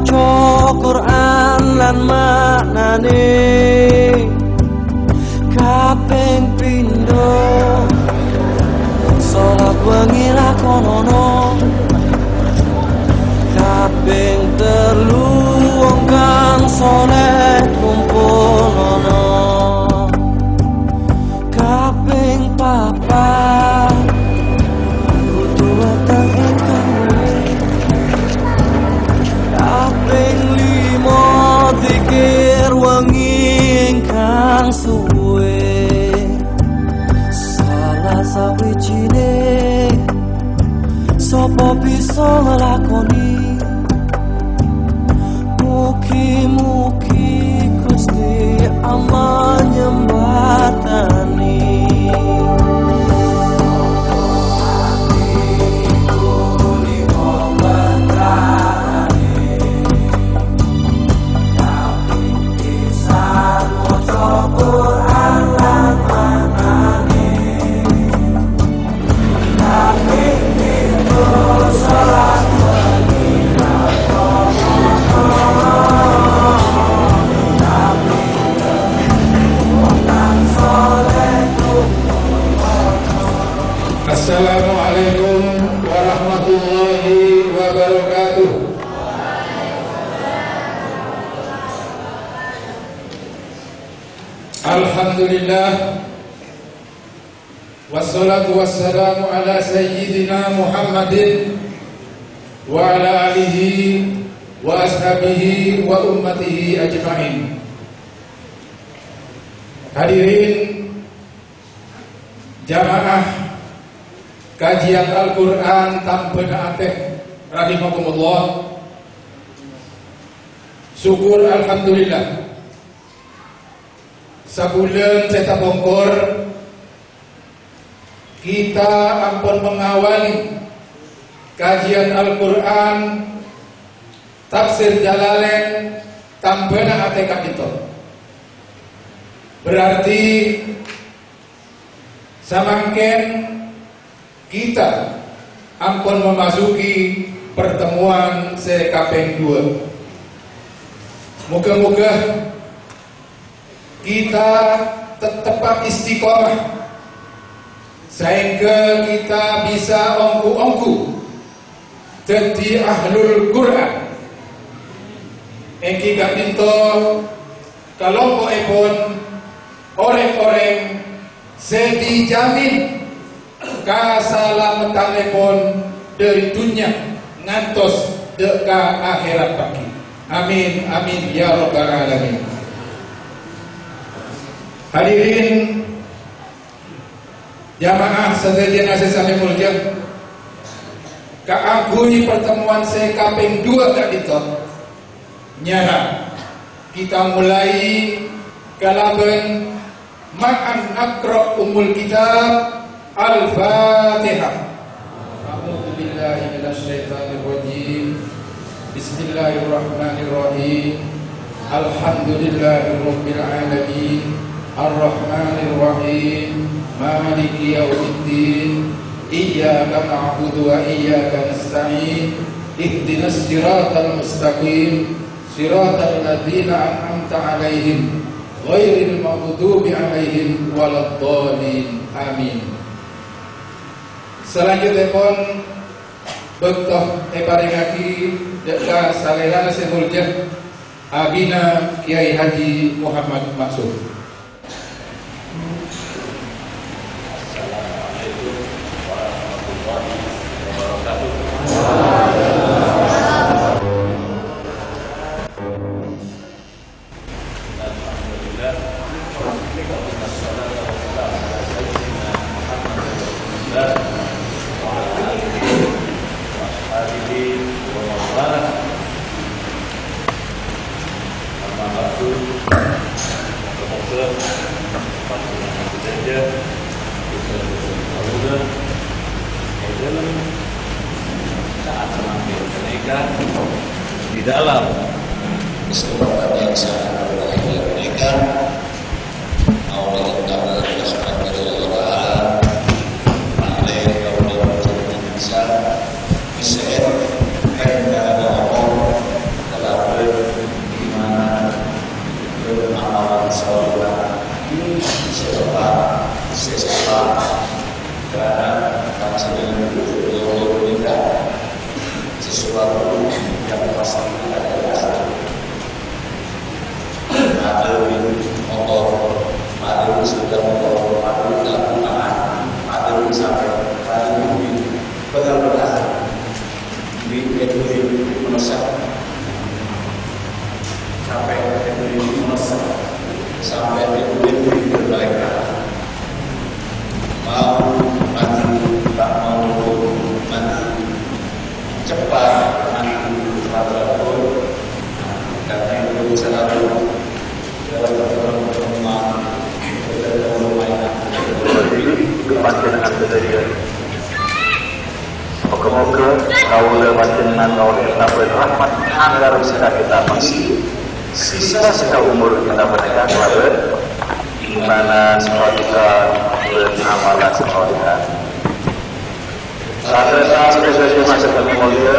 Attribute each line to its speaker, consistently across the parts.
Speaker 1: maca Quran lan maknane kaping pindho salat wengi lakonono kaping telu wong kang saleh kumpulono kaping papat kudu weteng ingkang kaping lima dikir wengi ingkang suwe salah sawijine sapa bisa nglakoni mugi-mugi Gusti Allah nyembatani
Speaker 2: Assalamualaikum warahmatullahi wabarakatuh. Alhamdulillah, wassalatu wassalamu ala sayyidina Muhammadin wa ala alihi wa ashabihi wa ummatihi ajma'in. Hadirin jamaah kajian Al-Quran Tampena Aceh rahimakumullah. Syukur alhamdulillah sabulan saya bongkor kita ampun mengawali kajian Al-Quran Tafsir Jalalain Tampena Aceh kita. Berarti samangken kita ampun memasuki pertemuan sekaping 2. Moga-moga kita tetap istiqomah sehingga kita bisa ongku-ongku jadi ahlul Quran. Engki gak dinto kelompokipun orang-orang sedijamin kasalametanipun dari dunia ngantos deka akhirat bagi. Amin amin ya rabbal alamin. Hadirin jamaah sedaya sesame mulya, kaagui pertemuan sekaping 2 kak dito nyara kita mulai kalaben ma'an akra umul kitab Al-Fatihah. A'udzu billahi minasy syaithanir rajim. Bismillahirrahmanirrahim. Alhamdulillahirabbil alamin. Arrahmanir rahim. Maliki yaumiddin. Iyyaka na'budu wa iyyaka nasta'in. Ihdinas siratal mustaqim. Siratal ladzina an'amta 'alaihim ghairil maghdubi 'alaihim waladdallin. Amin. Selanjutnya pun bektoh paringaki deka salehana semulja abina Kiai Haji Muhammad Maksud.
Speaker 3: Assalamualaikum warahmatullahi wabarakatuh. Alhamdulillah. Wassalatu wassalamu ala sayyidina Muhammad di dalam kesempatan yang sangat berbahagia mereka Allah Ta'ala berkata bisa karena Allah dalam sesuatu yang pasti ada motor, ada sudah motor, ada kendaraan, ada sampai ada mobil, benar-benar di memesan sampai memesan sampai berbalik mau mati tak mau mati cepat mati berapapun karena itu selalu dalam pertemuan
Speaker 4: panjenengan sedaya. Moga-moga kawula panjenengan oleh rahmat agar bisa kita mengisi sisa umur kita menikah kelaban imanan sholihan dan amalan sholihan. Sahabat saudara masyarakat mulia,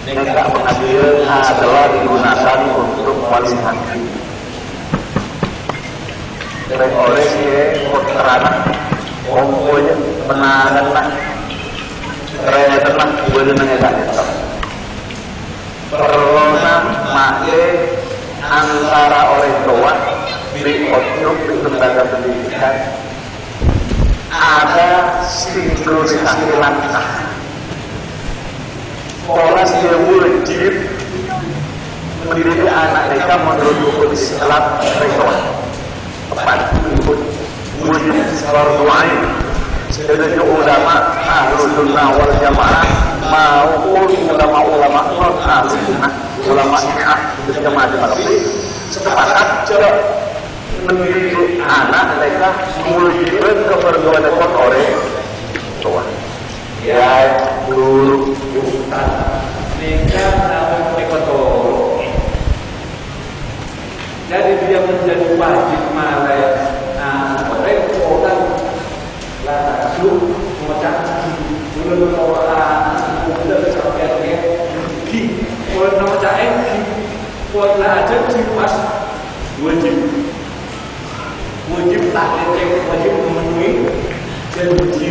Speaker 4: nikah pengadilan adalah digunakan untuk wali hati. Oleh si putrana, ombonya penahan lah, raya tenang, gue dengannya tak tetap. Perlona maknya antara orang tua di obyek di lembaga pendidikan ada sinkronisasi langkah. Sekolah dia wajib mendidik anak mereka menurut hukum Islam rekor. Tepat ikut wajib fardu ain. Jadi ulama ahlus sunnah wal jamaah maupun ulama-ulama non ahlus sunnah, ulama Syiah berjamaah sepakat cara mendidik anak mereka mewajibkan keperluan ekor orang tua. Ya guru bukan nikah namun ekotor. Jadi dia menjadi wajib malaya. Nah, orang lah suruh memecah dulu orang udah sampai di orang memecah orang aja pas wajib tak wajib memenuhi janji.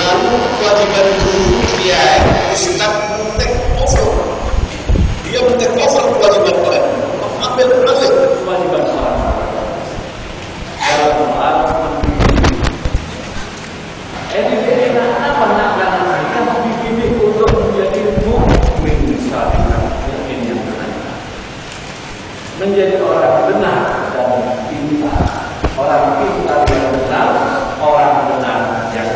Speaker 3: lalu kewajiban guru dia Islam take over, dia take over kewajiban kalian, ambil alih
Speaker 4: Kewajiban orang dalam hal ini apa nak mereka dididik untuk menjadi mukmin saleh, mukmin yang benar, menjadi orang benar dan pintar, orang pintar yang benar, orang benar yang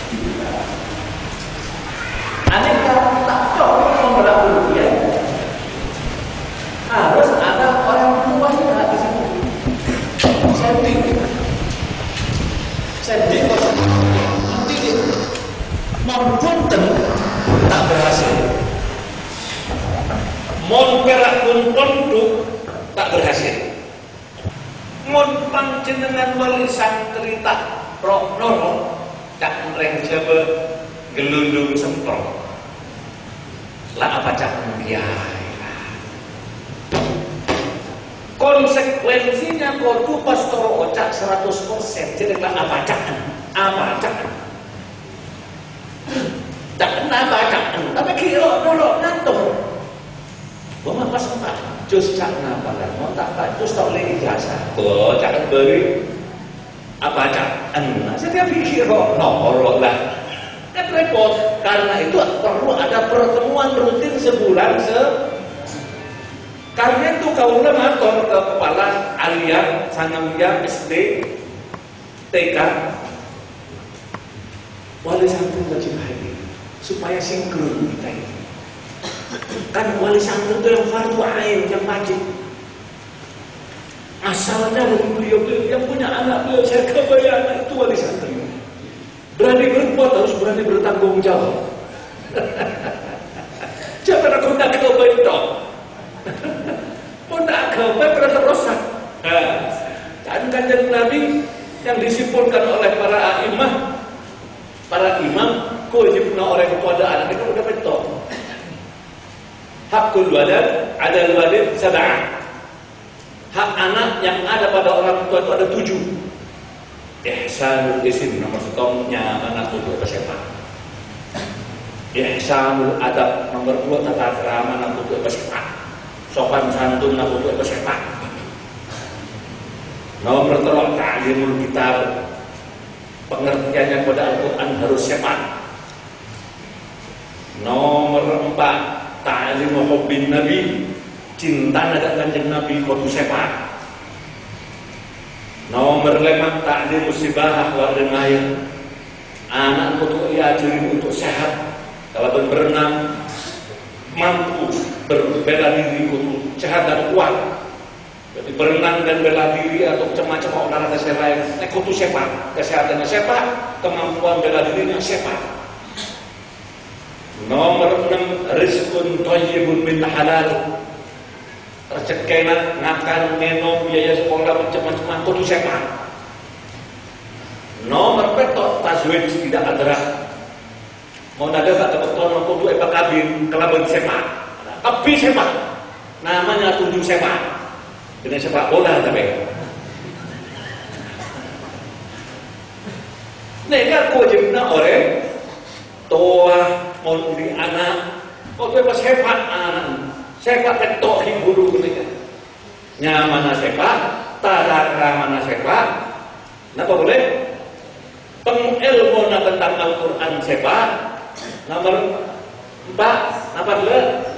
Speaker 4: pintar. Aneka tak cukup memperlakukan dia. Harus ada orang tua yang ada di situ. Setting nanti maupun tak berhasil. Mon perak pun pondok tak berhasil. Mon panjenengan wali santri tak rok norok tak reng jabe gelundung semprot. Lah apa cak biaya. Konsekuensinya kalau pastor ocak 100%, jadi apa cakan? Tak kena bacaan, tapi kira dulu nato. Bawa pas tak, jus cak napa lah? Mau tak jus tak boleh ijazah. Oh, jangan beri apa cakan? Saya pikir norok lah. Kan repot, karena itu perlu ada pertemuan rutin sebulan karena itu kaulah matur ke kepala alia sanamnya SD TK wali santri wajib hadir supaya sinkron kita ini. Kan wali santri itu yang fardu ain, yang wajib. Asalnya dari beliau yang punya anak beliau, saya kebayang itu wali santri. Berani berbuat harus berani bertanggung jawab. Jangan aku nak kebayang dong. Pun tak kebayang berterusan. Dan kanjeng Nabi yang disimpulkan oleh para imam, kewajibna orang kepada anak itu udah betul. Hakul walad ada walid sab'ah. Hak anak yang ada pada orang tua itu ada 7. Ihsanul isim nomor setong nyaman aku tuh kesepak. Ihsanul adab nomor 2 tata krama aku tuh kesepak. Sopan santun aku tuh kesepak. Nomor 3 ta'limul kitab, pengertiannya pada Al-Quran harus sepak. Nomor 4 ta'limul hubbin nabi, cinta ada kanjeng Nabi kudu sepak. Nomor 5 ta'lim musibah wa rimayah, anak kudu diajari untuk sehat. Kalau berenang mampu berbela diri kudu sehat dan kuat. Jadi berenang dan bela diri atau macam-macam olahraga lain, kudu sepak, kesehatannya sepak, kemampuan bela dirinya sepak. Nomor 6 rizqun thayyibun min halal, rezekina makan minum biaya sekolah macam-macam kudu sepak. Nomor 7 tazwij tidak adrak, mau ada tak dapat tono kudu epa kabin kelaban sepak, tapi sepak namanya 7 sepak. Dengan sepak bola tapi neka wajibna orang tua mau di anak kau tu pas sepak anak sepak ketok hiburu kuliah nyamana sepak tadakra mana sepak napa boleh pengilmuan tentang Al-Quran sepak. Nomor 4 apa boleh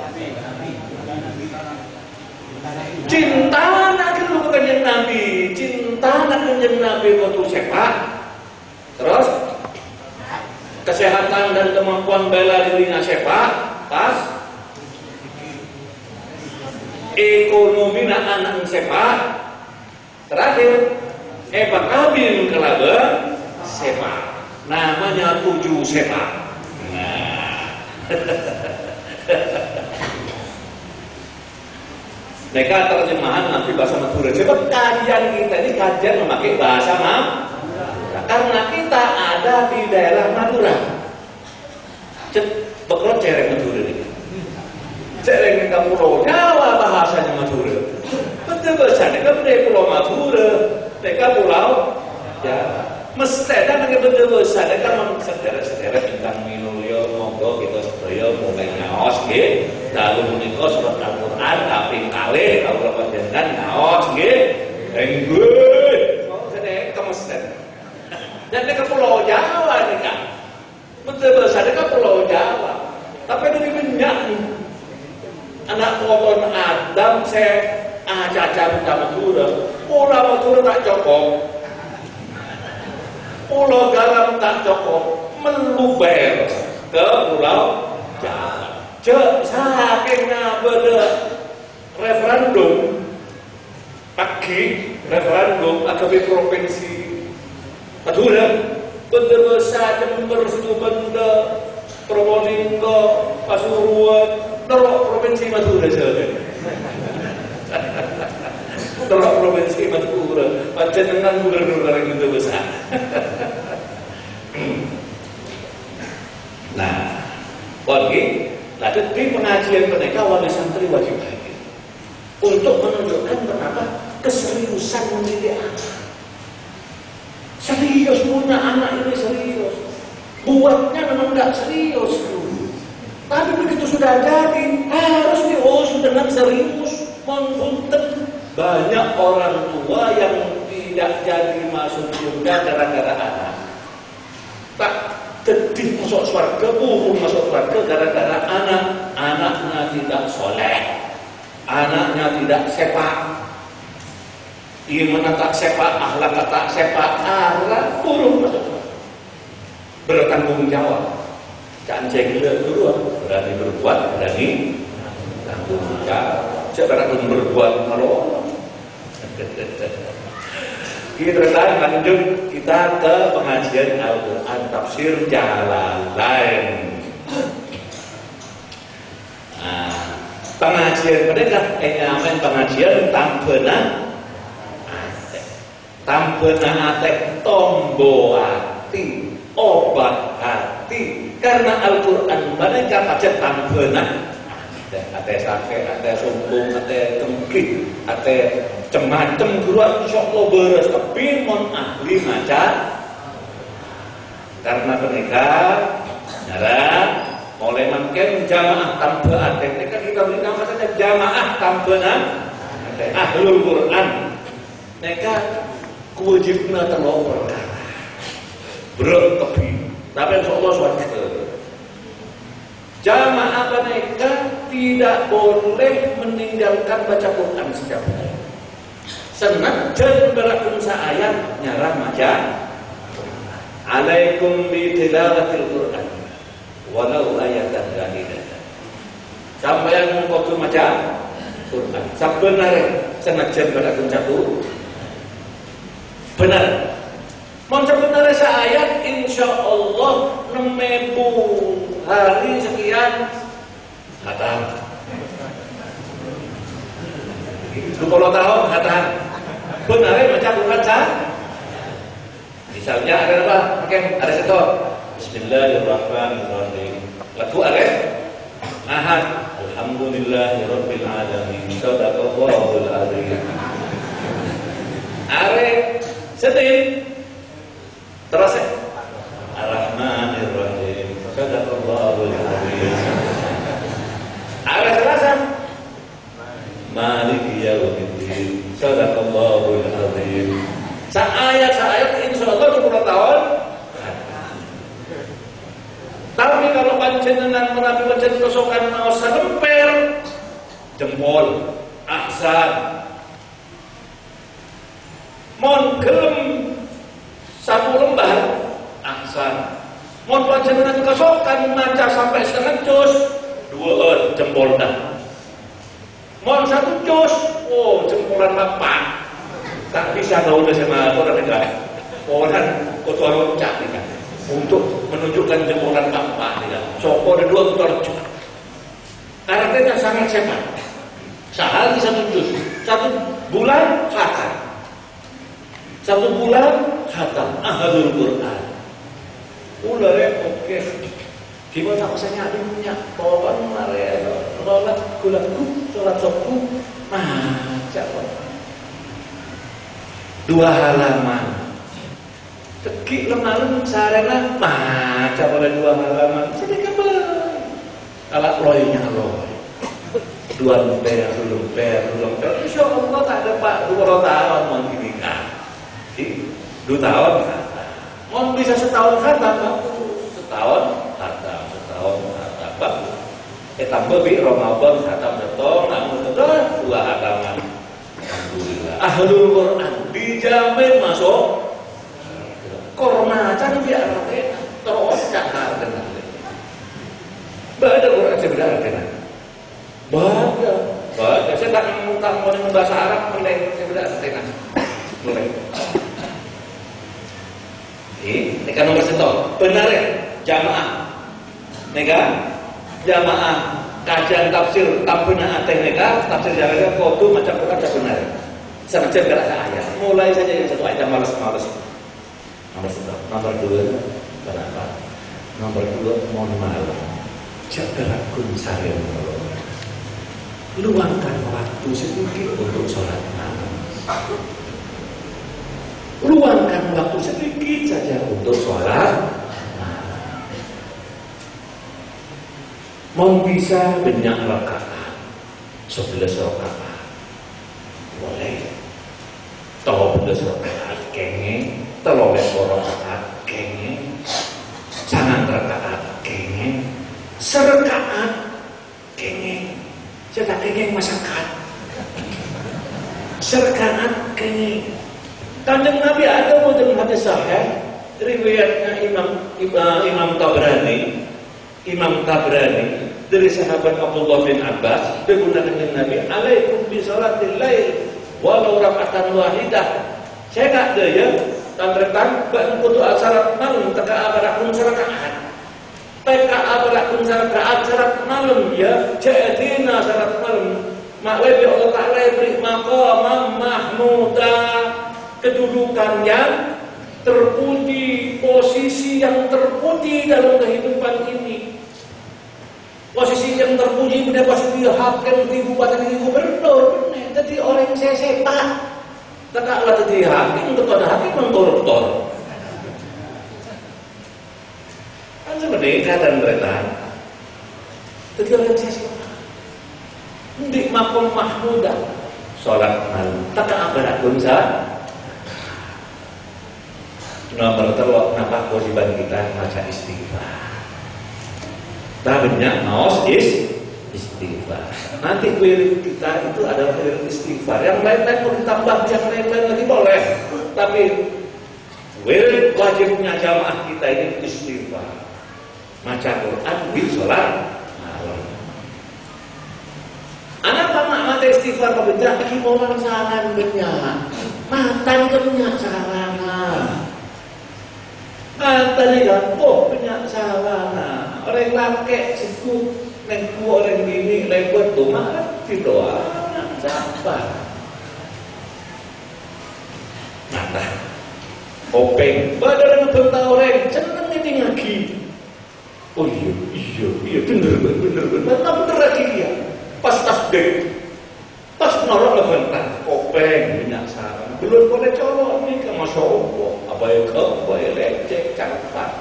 Speaker 4: cinta nak lu kanjeng Nabi, cinta nak kanjeng Nabi kudu sepak. Terus kesehatan dan kemampuan bela dirinya sepak, pas. Ekonomi nak anak sepak. Terakhir, kabin kelaban sepak. Namanya 7 sepak. Nah. Mereka terjemahan nanti bahasa Madura. Coba kajian kita ini kajian memakai bahasa Madura. Karena kita ada di daerah Madura. Bekerja cereng Madura ini. Cereng ke Pulau Jawa bahasanya Madura. Betul bahasa mereka Pulau Madura. Mereka Pulau Jawa. Mesti ada mereka betul bahasa. Mereka sederet-sederet tentang minulio monggo kita sedaya mulai ngaos nggih. Dalu menika surat Al-Qur'an kaping kalih kawula panjenengan ngaos nggih. Nggih. Mau sedek ke mesthi. Dan ke Pulau Jawa nika. Betul bahasa ke Pulau Jawa. Tapi dari minyak anak pohon Adam saya caca buta Madura. Pulau Madura tak cukup. Pulau Garam tak cukup, meluber ke Pulau Jawa. Sakingnya pada referendum pagi referendum AKB provinsi Madura, benda besar Jember situ benda Probolinggo, Pasuruan, terok provinsi Madura saja. Terok provinsi Madura, panjenengan gubernur yang benda besar. Nah, lagi, lalu di pengajian mereka wali santri wajib hadir untuk menunjukkan betapa keseriusan mendidik anak. Serius punya anak ini serius. Buatnya memang tidak serius dulu. Tapi begitu sudah jadi harus dengan serius. Mengpunten banyak orang tua yang tidak jadi masuk surga gara-gara anak. Tak jadi masuk surga, burung masuk surga gara-gara anaknya tidak soleh, anaknya tidak sepak, iman tak sepak, akhlak tak sepak, akhlak burung masuk surga. Bertanggung jawab, jangan gila dulu, berani berbuat, berani tanggung jawab. Jangan berbuat kalau kita lanjut kita ke pengajian Al-Quran tafsir Jalalain. Pengajian mereka nyaman pengajian tambena atek tombo hati obat hati karena Al-Quran mereka baca tambena Ate sakit, ate sumbung, ate tengkit, ate cemacem keluar insyaallah beres. Tapi mon ahli maca karena mereka nyarang mulai makin jamaah tanpa ate. Kita beri nama saja jamaah tanpa ate. Ahlul Quran mereka kewajibna terlalu perkara berat tapi insyaallah suatu jamaah mereka tidak boleh meninggalkan baca Quran setiap hari. Senajan berakun ayat nyarah maca alaikum bi tilawatil Quran walau ayatan wahidah. Sampai yang kudu maca Quran sebenarnya senajan berakun satu benar. Mon sebenarnya ayat insyaallah 60 hari sekian hatam 20 tahun hatam benar baca Quran misalnya ada apa? Oke, ada setor Bismillahirrahmanirrahim lagu ada ahad Alhamdulillahirabbil alamin sadaqallahul azim are sedih terus Ar-Rahmanir-Rahim sadaqallahul azim ada Selasa Maliki yaumiddin sadaqallahul azim Ayat insyaallah 20 tahun. Tapi kalau panjenengan menawi pancen kosokan maos salemper jempol ahsan mon gelem 1 lembar ahsan mon panjenengan kosokan maca sampai setengah juz 2 jempol dah mon 1 juz jempolan apa tak bisa tahu sama orang negara orang ketua loncak nih kan untuk menunjukkan jempolan apa nih kan soko ada 2 ketua loncak karakternya sangat cepat sehari 1 juz 1 bulan khatam 1 bulan khatam ahadul Quran ulare oke gimana aku saya punya pohon mare sholat gulaku sholat subuh macam 2 halaman teki lemalem sarena maca oleh 2 halaman sedikit alat loynya loy 2 lemper insyaallah tak ada pak 2 tahun mungkin kan 2 tahun mau bisa setahun khatam setahun khatam tambah bi Ramadan khatam betul namun betul 2 halaman alhamdulillah ahlul Quran dijamin masuk korma can biar terus cakar dengan baca Quran sebenarnya kan baca saya tak ngutang mau dengan bahasa Arab mulai sebenarnya kan mulai ini kan nomor 1 benar ya jamaah nega jamaah kajian tafsir tampuna ateh nega tafsir jamaah kotu macam Quran benar sengaja gerak ke ayat mulai saja yang 1 ayat malas nomor 2 kenapa nomor 2 mohon maaf jaga kun sareng luangkan waktu sedikit untuk sholat malam luangkan waktu sedikit saja untuk sholat malam mau bisa banyak rakaat 11 rakaat boleh tahu 11 rakaat kenge 13 rakaat kenge jangan rakaat kenge serakaat kenge cedak kenge masyarakat serakaat kenge Kanjeng Nabi ada dalam hadis sahih riwayatnya Imam Tabrani dari sahabat Abdullah bin Abbas berguna dengan Nabi alaikum bi salatil lail walau raka'atan wahidah saya tak ada ya tantang kudu syarat malam teka abarakun sarakaat teka abarakun sarakaat syarat malam ya jadina syarat malam maklum Allah Ta'ala beri maqam mahmudah kedudukan yang terpuji posisi yang terpuji dalam kehidupan ini Posisi yang terpuji benar posisi hakim di bupati di gubernur. Jadi orang yang saya sepak. Taklah jadi hakim, untuk ada hakim mentortor. Kan merdeka dan beretan. Jadi orang saya sepak. Di makom mahmudah. Sholat malam. Takkan apa nak kunsa? Nomor telok napa kewajiban kita baca istighfar. Banyak maos istighfar. Nanti wirid kita itu adalah wirid istighfar. Yang lain-lain mau ditambah, yang lain-lain lagi boleh. Tapi wirid wajibnya jamaah kita ini istighfar. Maca Quran di sholat malam. Anak pamak mata istighfar kebedak kimoran sangan banyak. Matan kebanyak sarana. Matan gantung banyak sarana. Orang laki sebut nengku orang ini lewat rumah doa sabar. Mata openg badan bentar orang seneng ini lagi. Oh iya bener lagi ya. Pas tasbih, pas norok lebentar openg minyak sarang. Belum boleh colok nih ke masya Allah. Apa ya lecek cakap.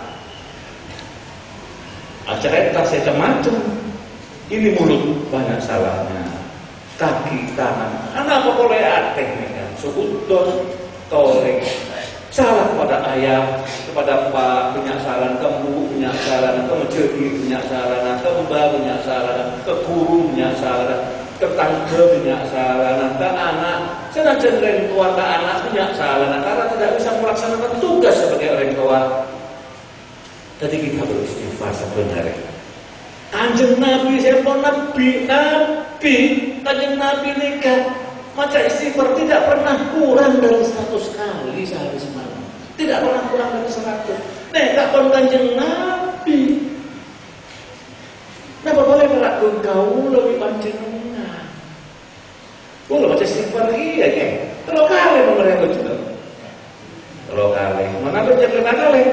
Speaker 4: Acara saya macam ini mulut banyak salahnya, kaki tangan, anak apa boleh ateh nih kan, sukudon, toreng, salah kepada ayah, kepada pak punya saran, kembu punya saran, kemejegi punya saran, kemba punya saran, ke guru punya saran, ke tangga punya saran, ke anak, senajan orang tua ke anak punya saran, karena tidak bisa melaksanakan tugas sebagai orang tua. Jadi kita beristighfar sebenarnya. Kanjeng Nabi, siapa Nabi? Kanjeng Nabi nikah. Maca istighfar tidak pernah kurang dari 100 kali sehari semalam. Tidak pernah kurang dari 100. Nekak pun Kanjeng Nabi. Kenapa boleh melakukan kau lebih panjenengan? Boleh baca istighfar iya kan? Kalau kali mereka juga. Kalau kali, mana banyak kali?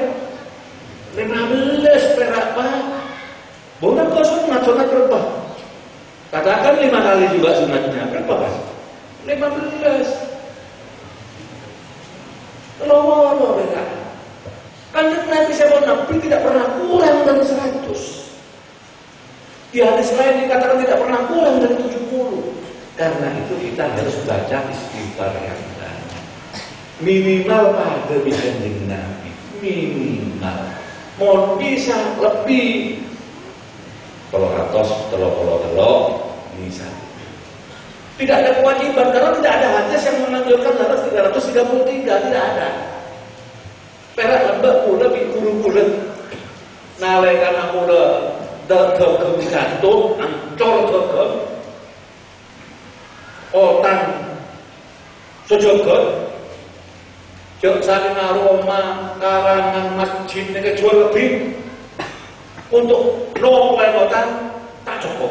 Speaker 4: 15 perak pak. Bukan kau sunat berapa? Katakan 5 kali juga sunatnya. Berapa pak? 15. Loro mereka. Kan Nabi Nabi tidak pernah kurang dari 100. Di hadis lain dikatakan tidak pernah kurang dari 70. Karena itu kita harus baca istighfar yang banyak. Minimal pada Kanjeng Nabi. Minimal. Mau bisa lebih kalau bisa. Tidak ada kewajiban karena tidak ada hadis yang menganjurkan harus 333, tidak ada. Perak lembek pula bikuru pula. Nalekan aku dagang gantung, ancor dagang. Otang sejogot. Jok saling aroma karangan masjid ini jual lebih untuk lompatan tak cukup.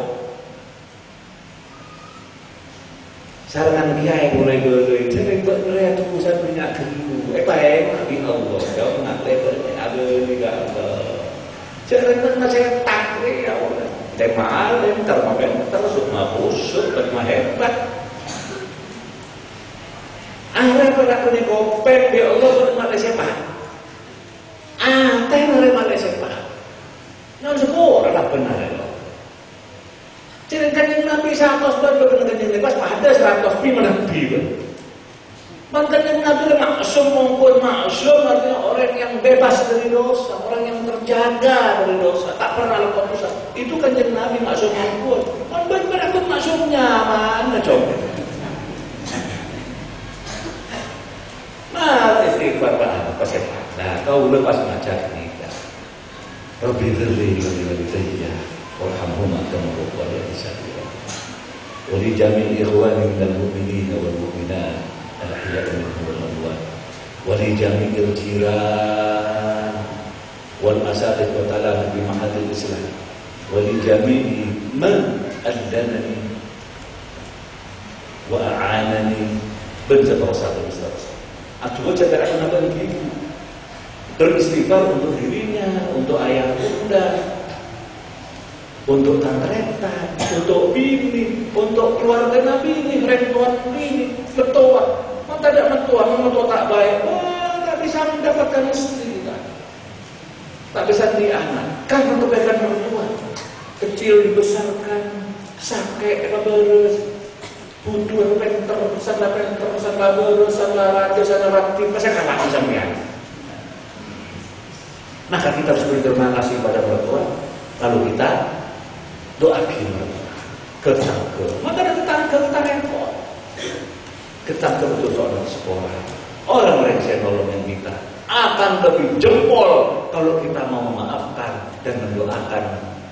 Speaker 4: Sarangan kiai mulai gede, jadi buat mereka tunggu saya punya guru. Baik nabi Allah, jauh nak lebar ada juga ada. Jangan saya takri ya Allah. Tema alim termometer semua busuk bermahebat. Akhirnya pada punya kopek ya Allah bermat siapa? Teh bermat siapa? Nah semua orang benar ya. Jadi Kanjeng Nabi 100 benar Kanjeng Nabi pas ada 100 Nabi. Kanjeng Nabi maksum maupun maksum artinya orang yang bebas dari dosa, orang yang terjaga dari dosa, tak pernah lakukan dosa. Itu Kanjeng Nabi maksum maupun. Kan benar aku maksumnya mana coba? Nah, istighfar apa sih? Nah, kau lepas baca ini. Rabbi dzirli walidayya warhamhuma kama rabbayani shaghira. Wa li jami'i ikhwani minal mu'minina wal mu'minat al-ahya'i minhum wal amwat. Wa li jami'il jiran wal asatidh wa talab bi mahadil Islam. Wa li jami'i man addanani wa a'anani berseterusnya. Aku cakap kenapa begitu? Beristighfar untuk dirinya, untuk ayah bunda, untuk tantretan, untuk bini, untuk keluarga Nabi ini, rentuan bini, mertua. Maka tidak mertua tak baik, wah tak bisa mendapatkan istri kita. Tak bisa di anak, karena kebaikan mertua. Kecil dibesarkan, sakit beres, butuh penter, sana beres, sana raja, sana rati, masa nggak mati sampean. Maka kita harus berterima kasih pada mertua, lalu kita doakan mertua, ketangke. Maka ada tetangga kita repot. Ketangke betul seorang sekolah. Orang yang saya nolongin kita akan lebih jempol kalau kita mau memaafkan dan mendoakan,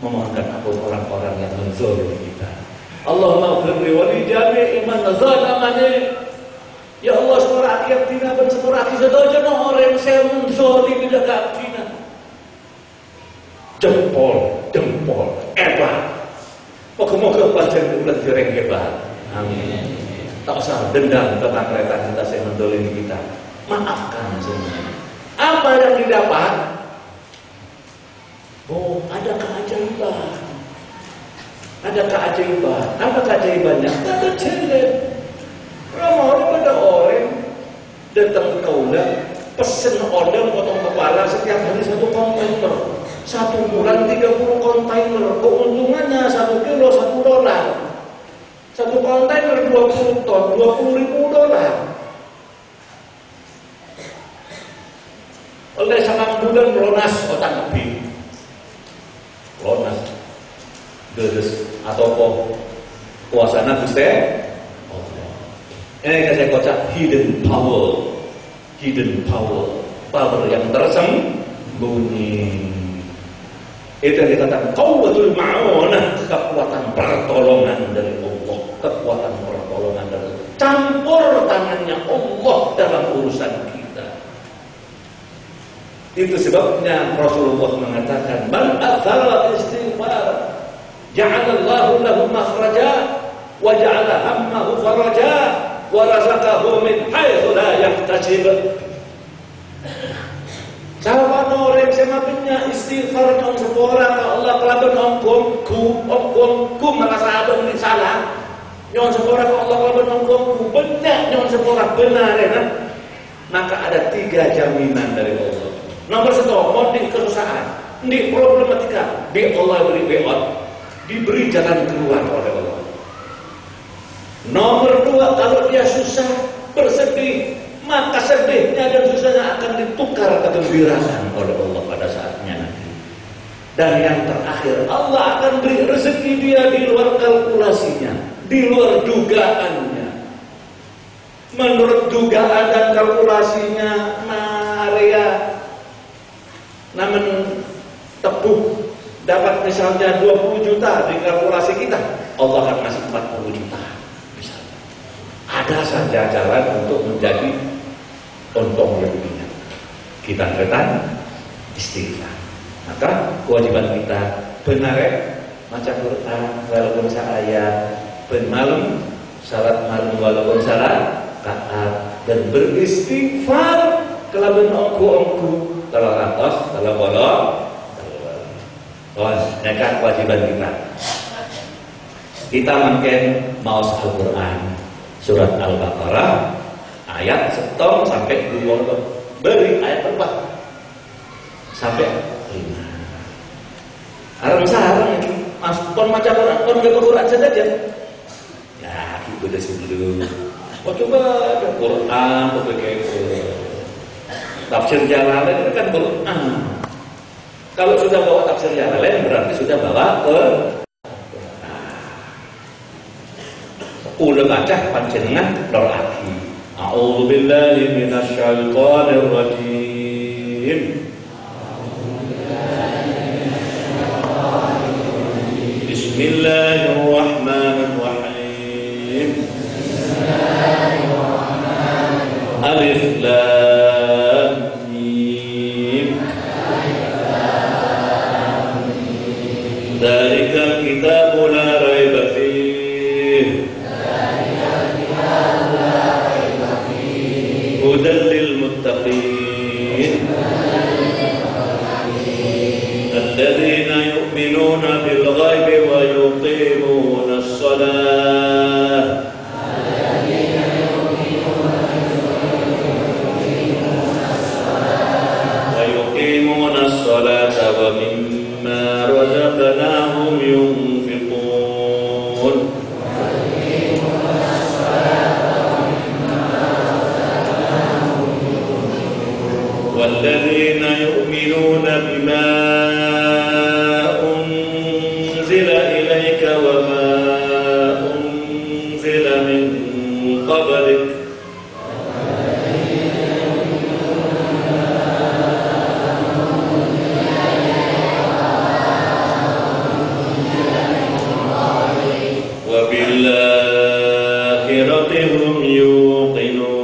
Speaker 4: memohonkan ampun orang-orang yang menzalimi kita. Allahumma ighfir wa li jami'i man zalamani. Ya Allah, sepura akhir tina ben sepura akhir sedojo orang yang saya menzalimi dekat tina. Jempol, hebat. Moga-moga pancen ulah dereng hebat. Amin. Tak usah dendam ketangretan kita saya mendolimi kita. Maafkan semuanya. Apa yang didapat? Oh, ada keajaiban. Ada keajaiban. Apa keajaibannya? Ada challenge. Ramah pada orang datang ke kaulah, pesen order potong kepala setiap hari 1 kontainer. 1 bulan 30 kontainer. Keuntungannya 1 kilo $1. 1 kontainer 20 ton, $20.000. Oleh sangat bulan lonas otak lebih. Lonas. Gedes atau kok kuasana Gusti Allah. Ini saya kocak hidden power. Power yang tersembunyi. Itu yang dikatakan quwwatul ma'unah, kekuatan pertolongan dari Allah, kekuatan pertolongan dari Allah. Campur tangannya Allah dalam urusan kita. Itu sebabnya Rasulullah mengatakan, "Man aktsara istighfar, ja'alallahu lahu makhraja wa ja'ala hammahu faraja wa razaqahu min haitsu la yahtasib." Sahabat orang semakinnya istighfar nong sepora ke Allah kelaban ongkongku merasa ada ini salah. Nyon sepora ke Allah kelaban ongkongku benar nyon sepora benar ya. Maka ada 3 jaminan dari Allah. Nomor 1, mau di kesusahan, di problematika, di Allah beri beot, diberi jalan keluar oleh Allah. Nomor 2, kalau dia susah, bersedih, maka sedihnya dan susahnya akan ditukar kegembiraan oleh Allah pada saatnya nanti. Dan yang terakhir, Allah akan beri rezeki dia di luar kalkulasinya, di luar dugaannya. Menurut dugaan dan kalkulasinya, namun tebuh dapat misalnya 20 juta di kalkulasi kita, Allah akan kasih 40 juta misalnya. Ada saja jalan untuk menjadi untung lebihnya. Kita katakan istighfar. Maka kewajiban kita benar maca Quran walaupun saaya, ben malam salat malam walaupun salat rakaat, dan beristighfar kelaban ongku kalau ratos kalau bolong. Nekat kewajiban kita. Kita mungkin mau Al-Quran surat Al-Baqarah ayat 1 sampai 2 beri ayat 4 sampai 5. Harap sarang ini mas pon maca Quran pon ke Quran saja. Ya gitu deh dulu. Oh coba ada Quran pakai tafsir Jalalain itu kan Quran. Kalau sudah bawa tafsir Jalalain berarti sudah bawa ke ulah baca panjenengan doakan. A'udzu billahi minasy syaithanir rajim. Bismillahirrahmanirrahim. Alif lam mim. Dzalikal kitabu la raiba fihi. Hudan lil muttaqin. Alladzina yu'minuna bil ghaibi الصلاة ويقيمون الصلاة ومما رزقناهم ينفقون والذين يؤمنون بما أنزل إليك وما أنزل من قبلك وبالآخرة هم يوقنون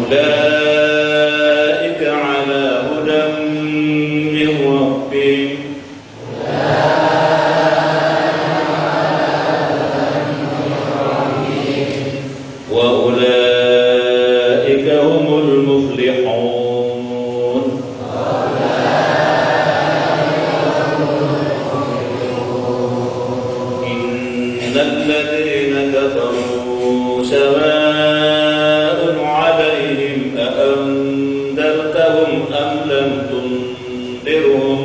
Speaker 4: أولئك على هدى من ربهم وأولئك هم المفلحون إن الذين كفروا سواء عليهم أأنذرتهم أم لم تنذرهم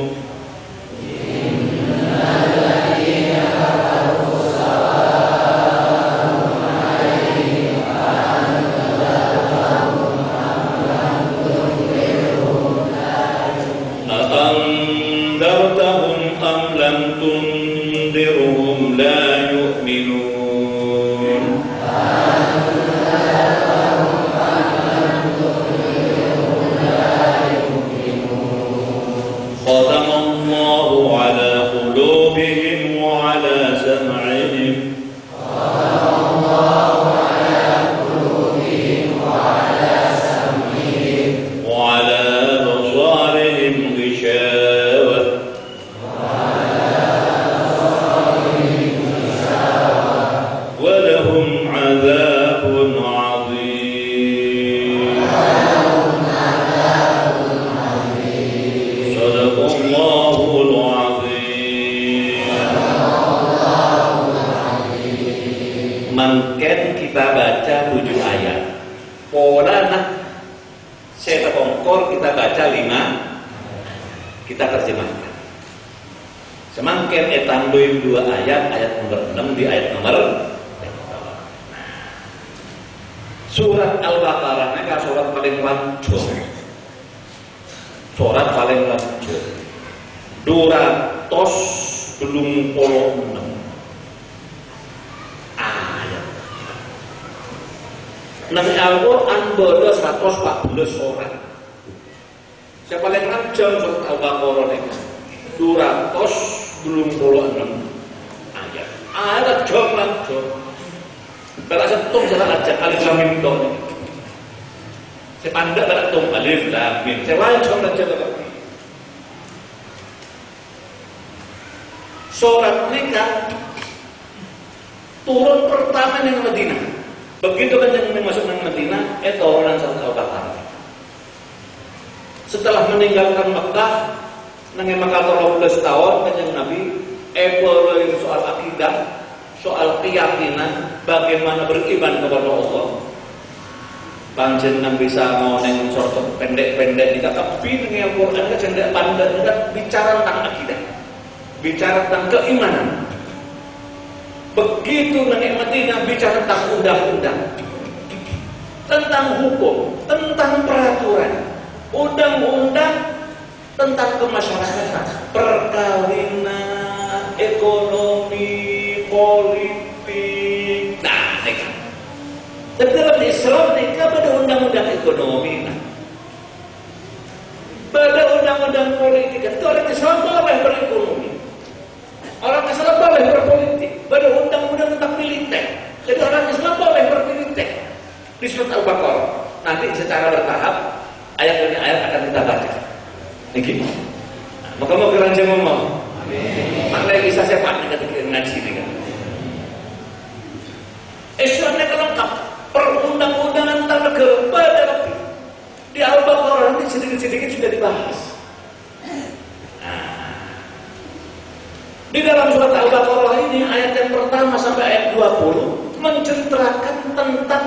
Speaker 4: أأنذرتهم أم لم تنذرهم لا يؤمنون ختم الله على قلوبهم وعلى سمعهم وعلى أبصارهم غشاوة ولهم عذاب عظيم صدق الله العظيم. Mungkin kita baca 7 ayat. Polana saya terkongkor kita baca 5, kita terjemahkan. Semakin etambahin 2 ayat, ayat nomor 6 di ayat nomor surat Al-Baqarah ini surat paling lanjut. Surat paling lanjut. 226 ayat. Nabi Al-Quran bodoh 114 surat. Yang paling lanjut surat Al-Baqarah ini 226 ayat. Ayat jauh lanjut. Kalau setung salah aja alif lam mim dong. Saya pandai pada tung alif lam mim. Saya lanjut aja kalau. Surat nikah turun pertama di Madinah. Begitu kan yang masuk ke Madinah, itu orang surat Al-Baqarah. Setelah meninggalkan Mekah, nang Mekah 13 tahun kanjeng Nabi, soal akidah, soal keyakinan, bagaimana beriman kepada Allah. Panjenengan bisa mau neng sorot pendek-pendek kita tapi neng Al-Quran kan cendek pandai kita bicara tentang akidah, bicara tentang keimanan. Begitu neng Madinah bicara tentang undang-undang, tentang hukum, tentang peraturan, undang-undang tentang kemasyarakatan, perkawinan, ekonomi, politik. Nah, nikah. Tapi dalam Islam nikah pada undang-undang ekonomi. Nah. Pada undang-undang politik itu orang Islam boleh berekonomi, orang Islam boleh berpolitik. Pada undang-undang tentang militer, jadi orang Islam boleh bermiliter. Di surat Al-Baqarah nanti secara bertahap ayat demi ayat akan kita baca. Niki. Maka mau keranjang ngomong. Amin. Maknanya bisa saya pakai ketika ngaji ini kan. Islamnya lengkap, perundang-undangan antar negara pada rapi. Di Al-Baqarah nanti sedikit-sedikit sudah dibahas. Di dalam surat Al-Baqarah ini ayat yang pertama sampai ayat 20 menceritakan tentang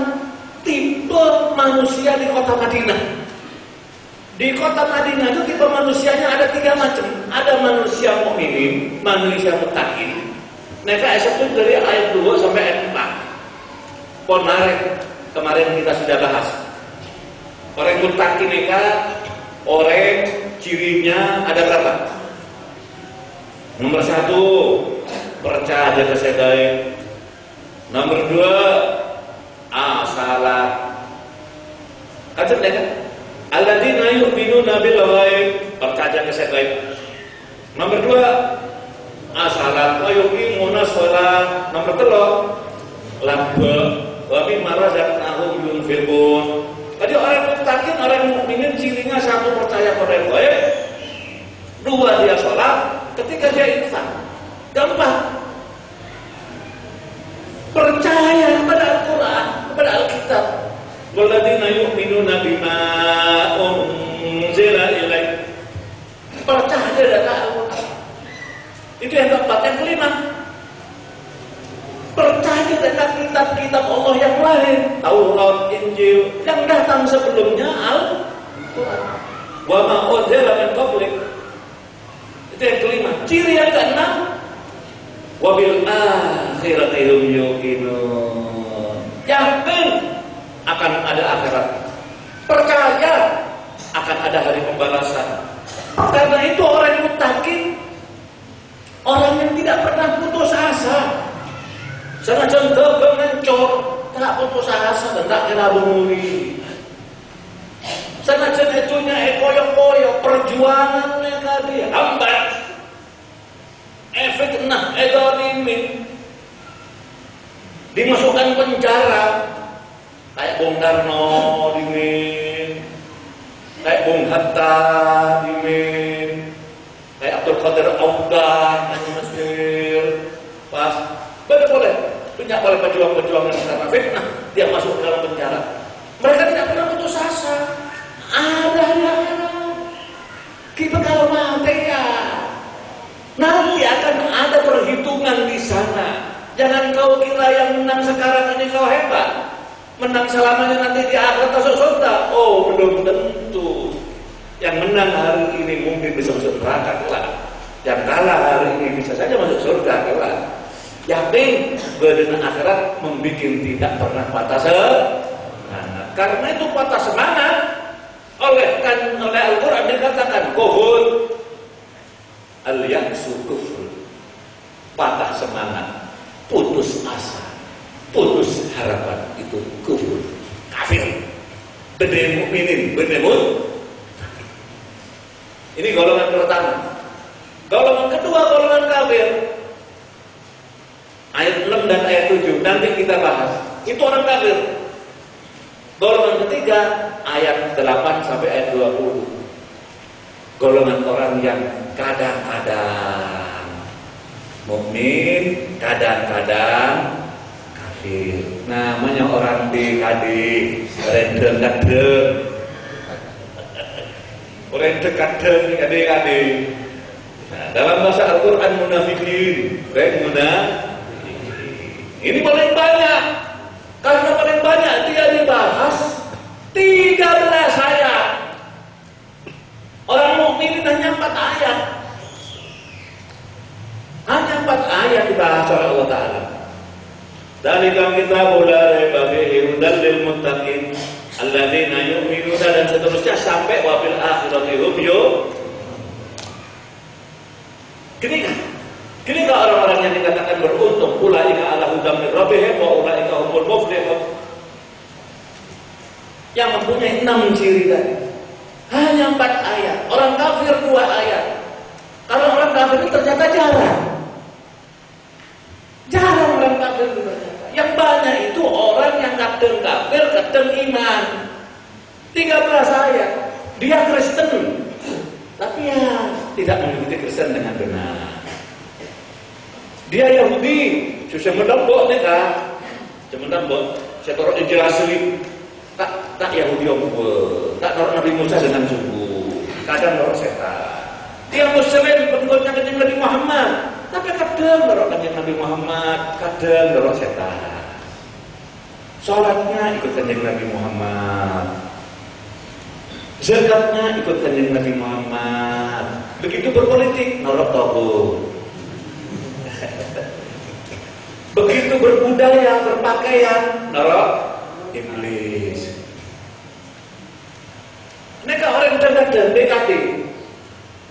Speaker 4: tipe manusia di kota Madinah. Di kota Madinah itu tipe manusianya ada 3 macam. Ada manusia mukminin, manusia muttaqin. Mereka itu dari ayat 2 sampai ayat 4. Kemarin kita sudah bahas. Orang muttaqin mereka, orang cirinya ada berapa? Nomor 1, percaya kesedai. Nomor 2, salat. Kata mereka, alladzina yu'minuna bil ghaib, percaya kesedai. Nomor 2, salat wa yuqimuna shalah. Nomor 3, labba wa mimma razaqnahum yunfiqun. Jadi orang muttaqin, orang mukminin cirinya 1 percaya pada ghaib, 2 dia sholat, 3 dia infak. Keempat, percaya kepada Al-Quran, kepada Alkitab. Walladzina yu'minuna bima unzila ilaik. Percaya dengan Al-Quran. Itu yang keempat. Yang kelima, percaya dengan kitab-kitab Allah yang lain, Taurat, Injil yang datang sebelumnya Al-Quran. Wa ma unzila min qablik. Itu yang kelima. Ciri yang keenam, wabil akhirati hum yuqinun. Yakin akan ada akhirat. Percaya akan ada hari pembalasan. Karena itu orang muttaqin, orang yang tidak pernah putus asa. Senajan dagang mencor, tak putus asa dan tak kira bumuri. Senajan etunya koyok-koyok, perjuangan mereka dia hambat. Efek edolimin, dimasukkan penjara, kayak Bung Karno dimin, kayak Bung Hatta dimin, kayak Abdul Qadir Audan di Mesir, pas boleh punya oleh pejuang-pejuang yang karena fitnah dia masuk ke dalam penjara. Mereka tidak pernah putus asa. Ada kita kalau mati ya. Nanti akan ada perhitungan di sana. Jangan kau kira yang menang sekarang ini kau hebat, menang selamanya nanti di akhirat masuk surga. Oh, belum tentu. Yang menang hari ini mungkin bisa masuk neraka kelak. Yang kalah hari ini bisa saja masuk surga kelak. Yakin badan akhirat membuat tidak pernah patah semangat. Karena itu patah semangat oleh Al-Quran dikatakan kohul al-yaksu kufur, patah semangat, putus asa, putus harapan, itu kufur, kafir. Benih mukminin, benih muttaqin. Ini golongan pertama. Golongan kedua, golongan kafir. Ayat 6 dan ayat 7 nanti kita bahas. Itu orang kafir. Golongan ketiga ayat 8 sampai ayat 20. Golongan orang yang kadang-kadang mukmin, kadang-kadang kafir. Namanya orang BKD, rendeng-kadeng. Orang dekadeng, kadang-kadang. Nah, dalam bahasa Al-Quran munafikin, ini paling banyak. Karena paling banyak dia dibahas 13 ayat. Orang mukmin hanya 4 ayat. Hanya 4 ayat dibahas oleh Allah Ta'ala. Dzalikal kitabu la raiba fihi hudal lil muttaqin alladzina yu'minuna, dan seterusnya sampai wa bil akhirati hum yuqinun. Gini kan orang-orang yang dikatakan beruntung, ulaika ala hudam min rabbihim wa ulaika humul muflihun. Yang mempunyai 6 ciri tadi. Hanya 4 ayat. Orang kafir 2 ayat. Karena orang kafir itu ternyata jarang. Jarang orang kafir itu ternyata. Yang banyak itu orang yang kadang kafir, kadang iman. 13 ayat. Dia Kristen, tapi ya tidak mengikuti Kristen dengan benar. Dia Yahudi, susah menembok nih kan? Cuma menembok. Saya taruh Injil asli. Tak Yahudi om, tak taruh Nabi Musa dengan sungguh. Kadang taruh setan. Dia Muslim, pengikutnya Nabi Muhammad. tapi kadang ngerok Kanjeng Nabi Muhammad, kadang ngerok setan. Sholatnya ikut Kanjeng Nabi Muhammad, zakatnya ikut Kanjeng Nabi Muhammad. Begitu berpolitik ngerok togut. Begitu berbudaya, berpakaian ngerok iblis. Mereka orang terkadang BKT.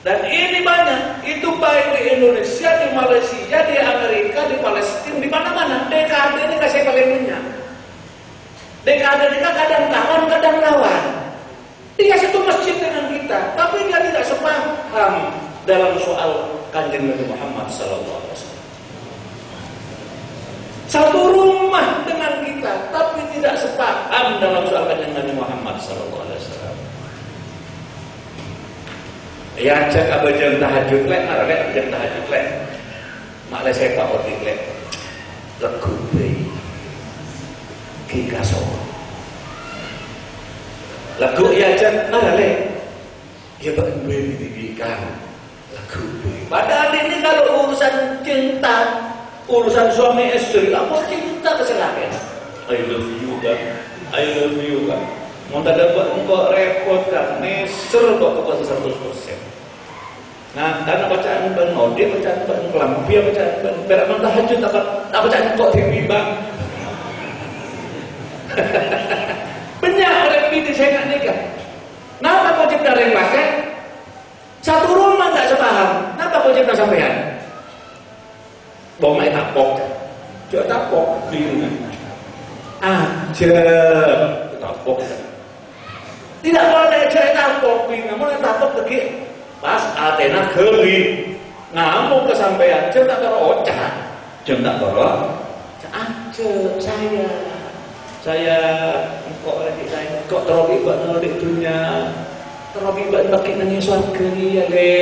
Speaker 4: Dan ini banyak, itu baik di Indonesia, di Malaysia, di Amerika, di Palestina, di mana-mana. DKD ini kasih paling banyak. DKD ini kadang kawan, kadang lawan. Dia satu masjid dengan kita, tapi dia tidak sepaham dalam soal Kanjeng Nabi Muhammad SAW. Satu rumah dengan kita, tapi tidak sepaham dalam soal Kanjeng Nabi Muhammad SAW. Ya cek apa jam tahajud lek, arek jam tahajud lek. Mak le saya tak ordi lek. Lagu be. Kikaso. Lagu ya cek arek. Ya bak be didikan. Lagu be. Padahal ini kalau urusan cinta, urusan suami istri, apa cinta kecelakaan. I love you kan. I love you kan. Mau tak dapat engkau repot kan, neser kok kepuasan 100%. Nah, karena bacaan ban dia bacaan ban kelambi, bacaan ban berak tahajud tak bacaan kok TV bang. Banyak orang ini saya nak nikah. Kenapa kau cipta orang pakai? Satu rumah tak sepaham. Kenapa kau cipta sampean? Bawa main tapok, coba tapok bingung. Aja tapok. Tidak boleh cek tapok, bingung mau tapok pergi pas Athena geli ngamuk kesampaian, cek tak taruh ocah, cek tak taruh, saya kok terobibat nolak dunia, terobibat pakai nanya surga ya le,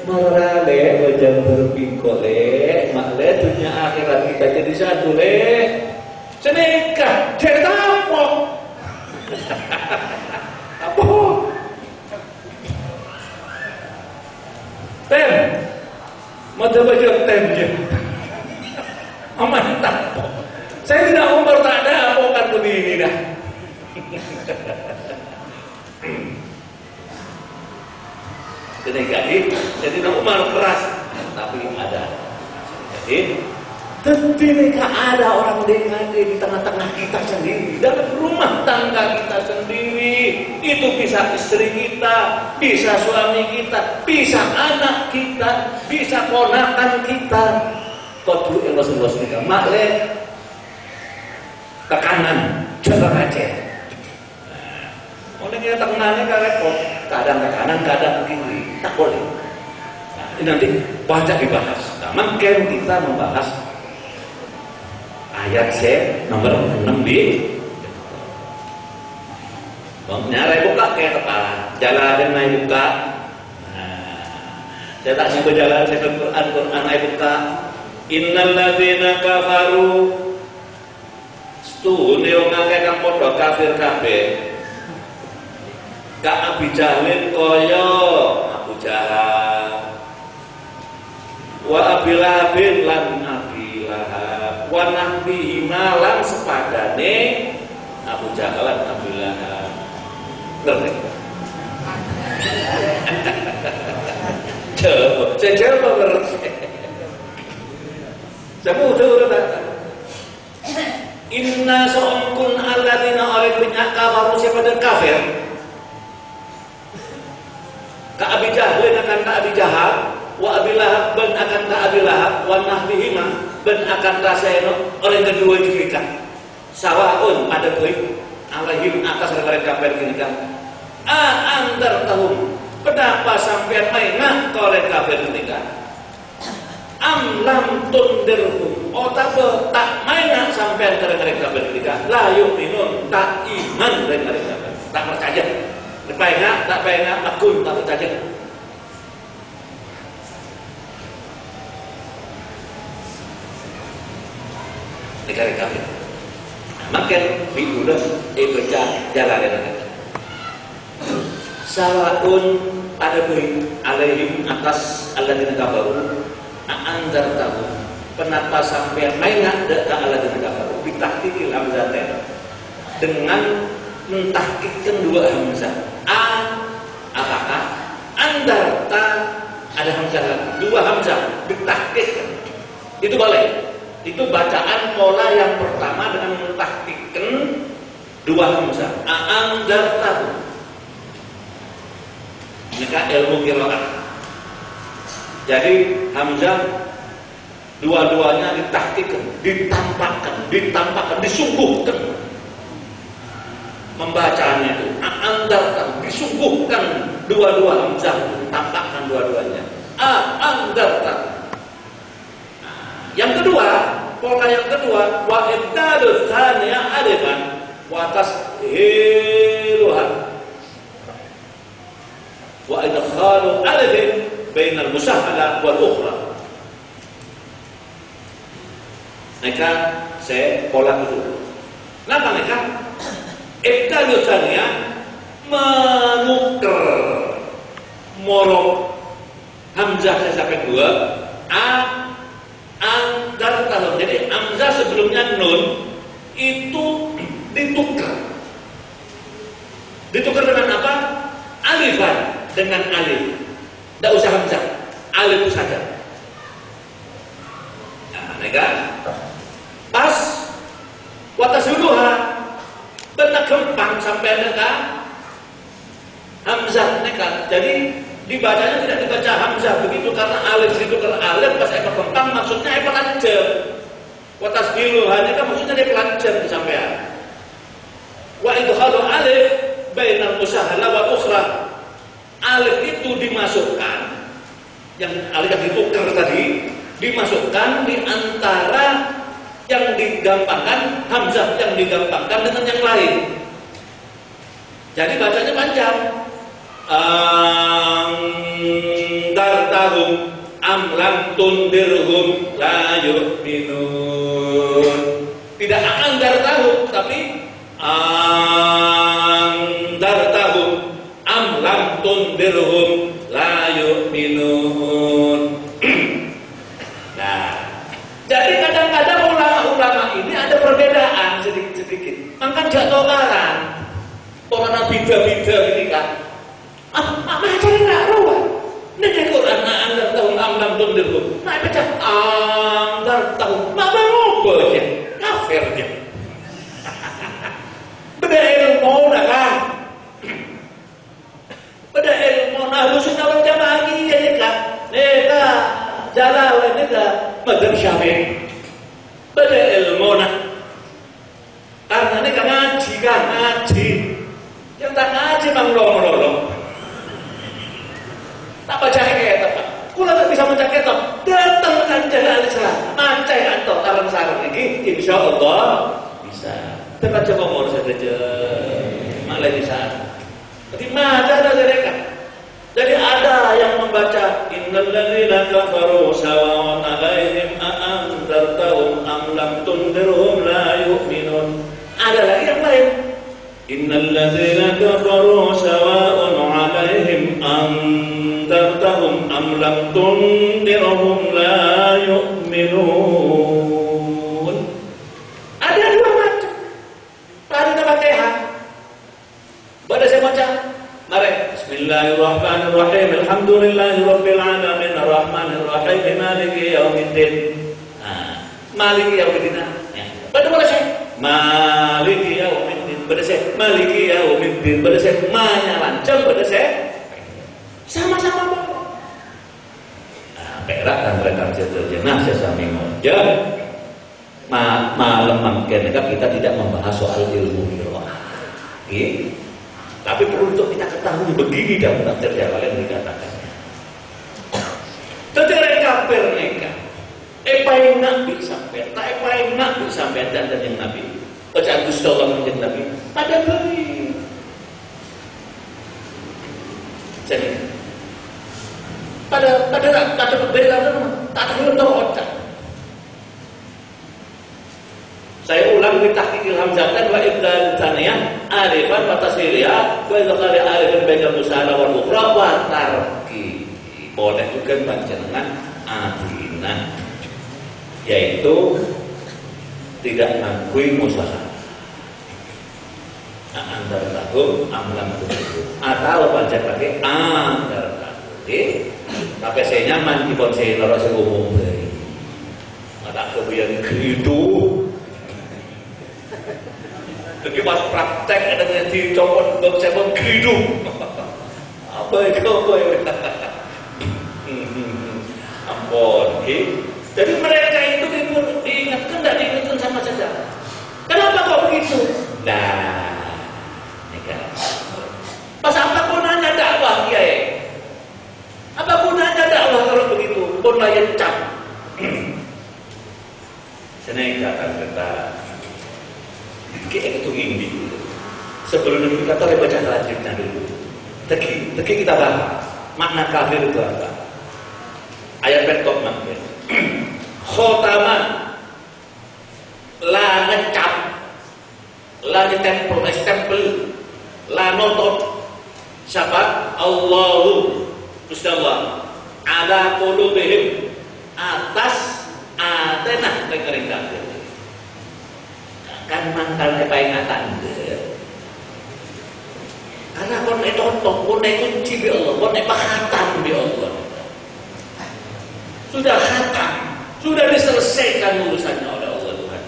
Speaker 4: marah le, wajah berbingkok le, mak le dunia akhirat kita jadi satu le, senikah cek tapok. Apa? Tem, mau coba tem je. Aman tak? Saya tidak umur tak ada apa kan begini dah. Jadi tidak umur keras, tapi ada. Jadi ketika ada orang DKD di tengah-tengah kita sendiri, dalam rumah tangga kita sendiri, itu bisa istri kita, bisa suami kita, bisa anak kita, bisa ponakan kita. Kodu yang Rasulullah SAW makle ke kanan, coba aja. Oleh kita tenangnya kan repot, kadang ke kanan, kadang ke kiri, tak boleh. Nah, ini nanti banyak dibahas. Nah, mungkin kita membahas ayat nomor 6 di nyari buka kayak kepala jalan naik buka. Nah, saya tak nyampe jalan saya ke Quran naik buka. Innal ladzina kafaru stune wong akeh kang padha kafir kabeh. Ka Abi Jahlin kaya Abu Jahal. Wa Abi Lahabin lan Abi Lahab. Wa nahbihi malan sepadane Abu Jahal lan Abu Lahab. Ngerti? Coba ngerti. Saya udah datang. Inna sa'unkun alladina alaikunnya kafaru siapa dan kafir. Ka Abi Jahlin akan ka Abi Jahal, wa Abi Lahab ben akan ka Abi Lahab, wa nahbihima ben akan rasaino oleh kedua jika. Sawaun ada koi alaihim atas mereka kafir kita. Antar tahun kenapa sampai mainah oleh kafir kita? Lam tundirhum otabe tak mainan sampai mereka berketika la yu'minun tak iman dengan mereka tak percaya tak pengen akun tak percaya negara kafir makin diudah baca jalan sawaun ada beri alaihim atas alladzina kafaru Andar tahu kenapa sampai mainak deka ala dengan kafaru bitahqiqil hamzatain dengan mentahqiqkan dua hamzah. Apakah andar ta ada hamzah lagi, dua hamzah ditahqiqkan. Itu boleh. Itu bacaan pola yang pertama dengan mentahqiqkan dua hamzah. Andar tahu. Mereka ilmu qiraat. Jadi hamzah dua-duanya ditahqiqkan, ditampakkan, disungguhkan. Membacanya itu andarkan, disungguhkan dua-dua hamzah, ditampakkan dua-duanya. Andarkan. Yang kedua, pola yang kedua, wa ibdalu tsaniyah alifan wa tashiluha wa idkhalu alifin bainal musahhala wal ukhra. Maka saya pola kedua. Kenapa mereka? Ibdalu tsaniyah menukar morok hamzah saya sampai dua andar tahun. Jadi hamzah sebelumnya nun itu ditukar dengan apa? Alifan, dengan alif. Tidak usah hamzah, alif saja. Nah, mereka pas watas duluha benar gempang sampai mereka hamzah mereka. Jadi dibacanya tidak dibaca hamzah begitu karena alif itu karena alif pas ekor gempang maksudnya ekor lancar. Watas duluha ini kan maksudnya dia pelancar sampean. Wa idkhalu alif bainal musahhala wa ukhra. Alif itu dimasukkan, yang alif yang ditukar tadi dimasukkan di antara yang digampangkan, hamzah yang digampangkan dengan yang lain. Jadi bacanya panjang. Andartahum am lam tundirhum la yu'minun. Tidak andartahum tapi andartahum am lam tundirhum la yu'minun. Nah, jadi kadang-kadang ulama-ulama ini ada perbedaan sedikit-sedikit. Maka jatuh karang. Orang bida-bida ini kan. Macam enggak ruwet. Nek Quran andar tahun am tundirhum. Nah baca andar tahun. Apa ngopo ya? Kafir dia. Beda ilmu dah kan. Beda ilmu nah lusunya wal jamaah ya kan. Neka jalan neka madzhab Syafi'i. Beda ilmu nah. Karena neka ngaji kan ngaji. Yang tak ngaji bang lolong. Tak baca kitab. Kula tak bisa baca kitab. Datang kan jalan Islam. Macai antok tarang sarang iki insyaallah bisa. Tekan coba umur saja. Malah bisa. Jadi ada mereka. Jadi ada yang membaca innal ladzina kafaru sawa'un 'alaihim a anzartahum am lam tundirhum la yu'minun. Ada lagi yang lain. Innal ladzina kafaru sawa'un 'alaihim anzartahum am lam tundirhum la yu'minun. Ada dua macam. Tadi kita Fatihah. Baca saya baca. Mari. Bismillahirrahmanirrahim. Alhamdulillahirabbil alamin arrahmanir rahim maliki yaumiddin. Maliki yaumiddin. Baca boleh saya. Maliki yaumiddin. Baca saya. Maliki yaumiddin. Baca saya. Ma-nya lancang. Baca saya. Sama-sama boleh. Perak dan mereka jenah sesami moja. Malam mungkin kita tidak membahas soal ilmu qiraah. Tapi perlu untuk kita ketahui begini dalam tafsir yang kalian dikatakan. Tetapi kafir mereka. Epai nabi sampai, tak epai nabi sampai dan yang nabi. Bacaan Gusti Allah menjadi nabi. Pada beri. Jadi pada berbeda tak ada otak. Saya ulang di tahqiqil hamzatan wa ibdal tsaniyah alifan wa tasghiriyah wa idkhal alifin bainal musahhala wal ukhra wa tarki. Boleh juga panjenengan adil. sunnah, yaitu tidak mengakui musalah antara tahun amlam itu atau panjang pakai antara tahun. Tapi saya nyaman di pon saya lorong umum dari mata kebiayaan gitu. Jadi pas praktek ada di copot saya pun gitu. Apa itu apa ya? Ampun, jadi mereka itu diingatkan, tidak diingatkan sama saja. Kenapa kok begitu? Nah, ini kan. Pas apa gunanya dakwah, Kiai? Apa gunanya dakwah kalau begitu? Pun layan cap. Seneng akan kata Kiai itu ini. Sebelum kita tahu baca lanjutnya dulu. Teki kita bahas makna kafir itu apa? Ayat pertama. Khotaman la ngecap, la ditempel, la notot. Siapa? Allahu Gusti Allah ala qulubihim, atas atenah pengering kafir. Kan mangkal kepaingatan. Karena kon totok, kon kunci bi Allah, kon khatam bi Allah. Sudah khatam, sudah diselesaikan urusannya oleh Allah Tuhan.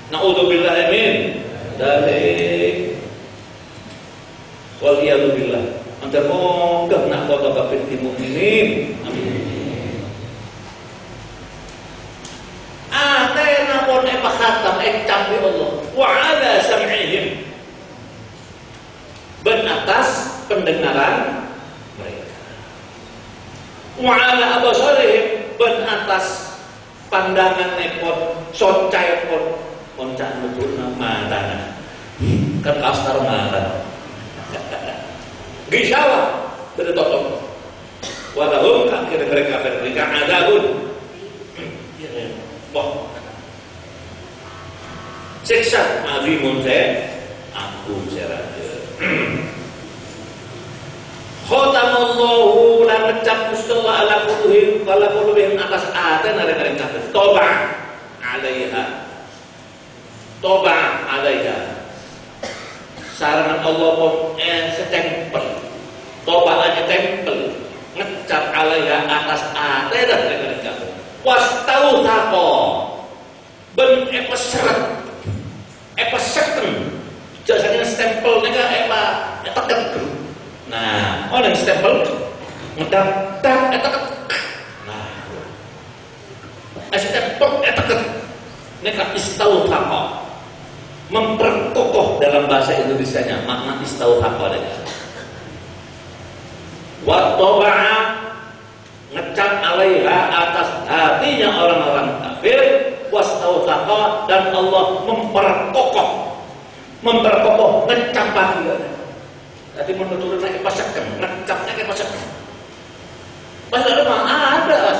Speaker 4: Na'udzubillah min dzalik. Wal iyadu billah. Anta moga nak kota kafir mukminin. Amin. Atena kon khatam cambi Allah. Wa ala sam'ihim. Ben atas pendengaran mereka. Wa ala absarihim. Ben atas pandangan nepot, soncai pot, koncak betul nama tanah. Kan kasar mana? Gishawa bertotok. Walahum akhir mereka bermereka adabun. Boh. Siksa azimun saya, aku serada. Khotamallahu la ngecap Gustiallah ala qulubihim atas aten arek-arek kafir. Toba alaiha. Sarangan Allah pun setempel. Toba aja tempel. Ngecap alaiha atas aten arek-arek kafir. Wastau taqa. Ben epeseret. Epeseken. Jasanya stempel nega tetek. Nah, orang stempel ngedap etek. Nah, stempel etek. Neka istauhaqa. Memperkokoh dalam bahasa Indonesianya makna istauhaqa ada. Wa taba'a ngecap alaiha atas hatinya orang-orang kafir, wastauhaqa dan Allah memperkokoh ngecap hati. Tadi menurut saya pasakan, ngecapnya kayak pasakan. Bahasa rumah ada.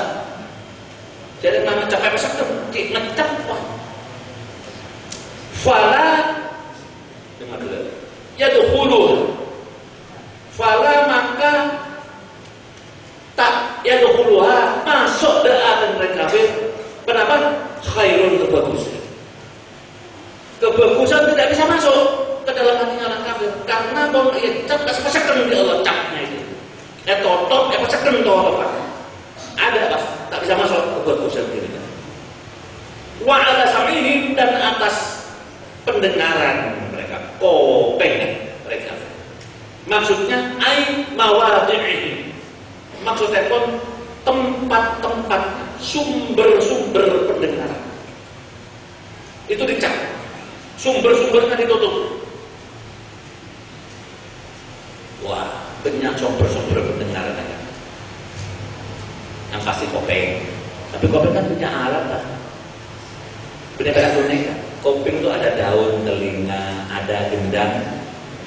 Speaker 4: Jadi nama ngecap kayak pasakan, ngecap wah. Fala dengar dulu. Yadkhulun. Fala maka tak yadkhuluha masuk dalam mereka kafir. Kenapa? Khairun kebagusan. Kebagusan tidak bisa masuk ke dalam hatinya orang kafir karena mau cap kasih pasakan di Allah capnya itu. Totok pasakan to apa? Ada pas tak bisa masuk kebagusan diri. Wa ala samihim dan atas pendengaran mereka, kopeng mereka. Maksudnya ai mawadhi'ihim. Maksudnya pun tempat-tempat sumber-sumber pendengaran. Itu dicap. Sumber-sumbernya ditutup. Wah, banyak sumber-sumber pendengaran aja. Yang kasih kopeng. Tapi kopeng kan punya alat lah. Punya kayak boneka. Kopeng itu ada daun telinga, ada gendang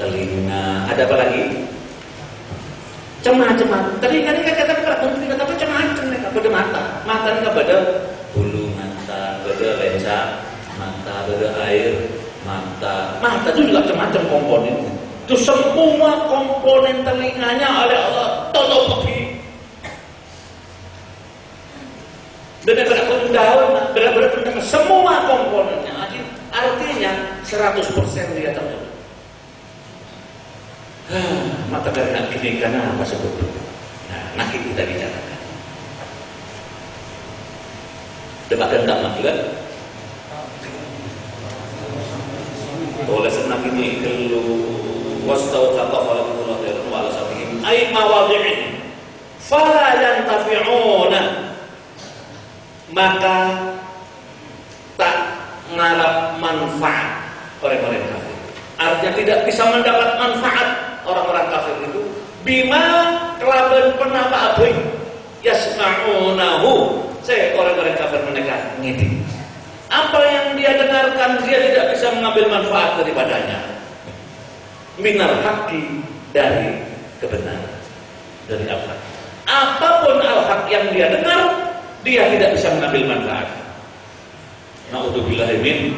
Speaker 4: telinga, ada apa lagi? Cemah-cemah. Telinga ini kata macam-macam pada mata ini pada bulu mata, pada lensa mata, pada air mata. Mata itu juga macam-macam komponen. Itu semua komponen telinganya oleh Allah tutupi. Dan daun, benar-benar semua komponennya. Artinya 100% dia tertutup. Mata karena ini karena apa sebetulnya? Nah, nanti kita bicarakan. Debatkan tak mati kan? Oleh senang ini kalau wastau kata falaqullah khairan wa ala sabihim ay mawadhi'in fala yantafi'una, maka tak ngarap manfaat orang-orang kafir. Artinya tidak bisa mendapat manfaat orang-orang kafir itu bima kelaban penapa abri yasma'unahu, saya orang-orang kafir mereka ngidi. Apa yang dia dengarkan dia tidak bisa mengambil manfaat daripadanya. Minal haqqi, dari kebenaran, dari al-haq. Apapun al-haq yang dia dengar, dia tidak bisa mengambil manfaat. Na'udzubillahi min.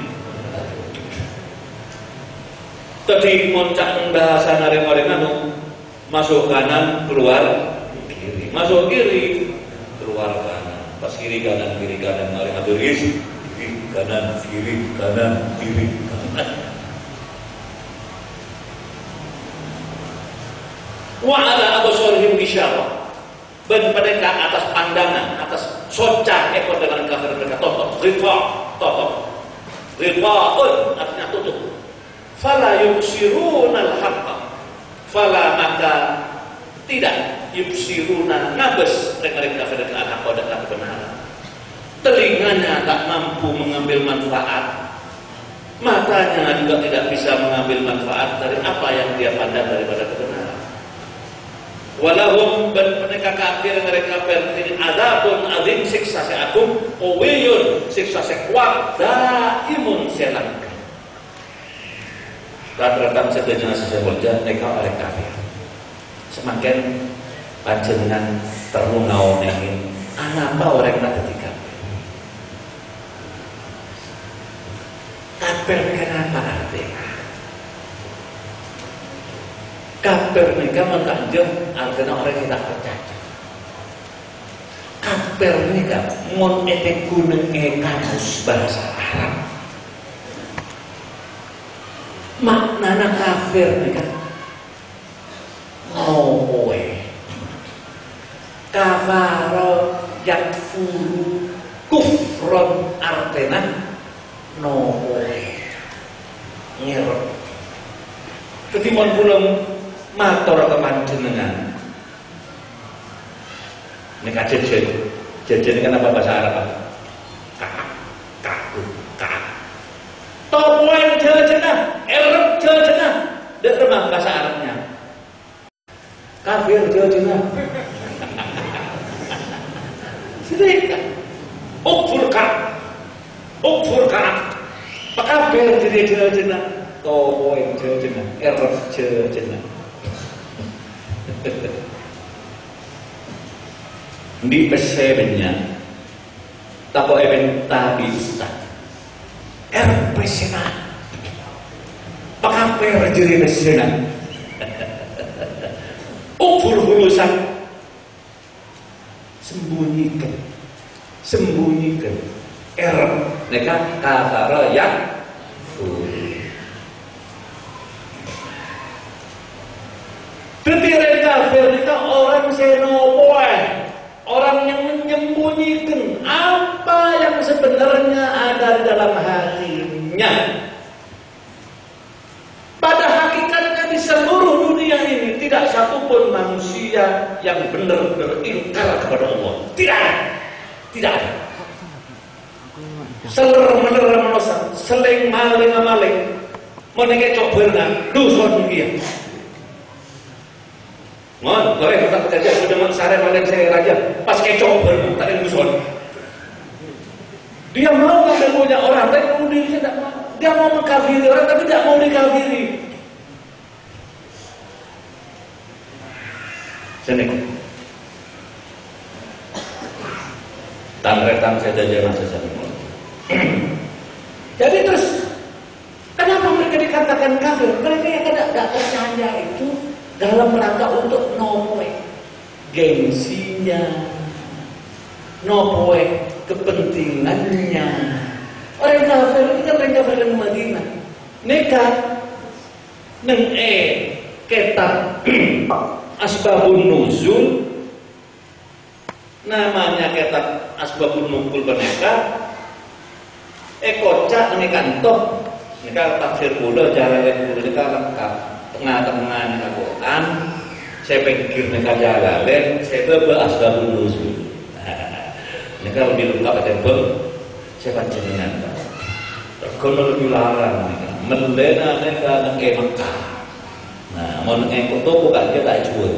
Speaker 4: Tadi moncak bahasa nareng-nareng anu, masuk kanan keluar kiri, masuk kiri keluar kanan, pas kiri kanan nareng aduris kiri kanan kiri kanan kiri kanan. Wa ala absarihim isyarah, ben mereka atas pandangan, atas socah ekor dengan kafir mereka tutup, rifaun artinya tutup. Fala yubsiruna al-haqqa, fala maka tidak yubsiruna ngabes mereka kafir dengan al-haqqa dan kebenaran. Telinganya tak mampu mengambil manfaat, matanya juga tidak bisa mengambil manfaat dari apa yang dia pandang daripada kebenaran. Walahum dan mereka kafir mereka ini adabun azim, siksa seagung, qawiyun siksa sekuat, daimun selangkah. Rata-rata sebenarnya sesuatu mereka orang kafir. Semakin panjenengan terungau nengin, apa orang nak ketika kafir kenapa artinya? Kafir mereka menganjur artinya orang tidak percaya. Kafir mereka mon etek gunung kamus bahasa Arab. Maknanya kafir mereka ngowe kafaro yakfuru kufron artinya ngowe ngerot. Ketimbang pulang matur kepanjenengan. Nek jejen kan apa bahasa Arab? Kaku. Topoen jejenah, erep jejenah. Dek remah bahasa Arabnya. Kafir jejenah. Sedekah. Ukfurka. Pakafir jejenah. Topoen jejenah, erep jejenah. Di pesebennya tako eben tabi ustad pesena pakaper jeri pesena ukfur hulusan sembunyikan mereka kafara yang Tetapi kafir itu orang senopoe, orang yang menyembunyikan apa yang sebenarnya ada di dalam hatinya. Pada hakikatnya di seluruh dunia ini tidak satupun manusia yang benar-benar ingkar kepada Allah. Tidak ada. Seler-meler menosan, seleng maling, menengah coberna, dusun dia. Mohon, boleh kita bekerja sudah maksare maling saya raja, pas kecok baru tak ada musuh. Dia mau ngambil punya orang, tapi kemudian dia tidak mau. Dia mau mengkafiri orang, tapi tidak mau dikafiri. Sini. Tangretang saya jangan sesama. Jadi terus, kenapa mereka dikatakan kafir? Mereka yang tidak percaya itu dalam rangka untuk nopoe gengsinya, nopoe kepentingannya. Orang kafir ini kan orang kafir di Madinah. Nekat neng kitab Asbabun Nuzul, namanya kitab Asbabun Nuzul peneka kocak ini kantor mereka tafsir kula jalan kula mereka lengkap tengah-tengah Al-Quran. Saya pikir mereka jalan saya bawa Asbabun Nuzul mereka lebih lengkap ada saya panjenengan kalau lebih larang melena mereka nengke Mekah. Nah, mau nengke toko kan dia tak jual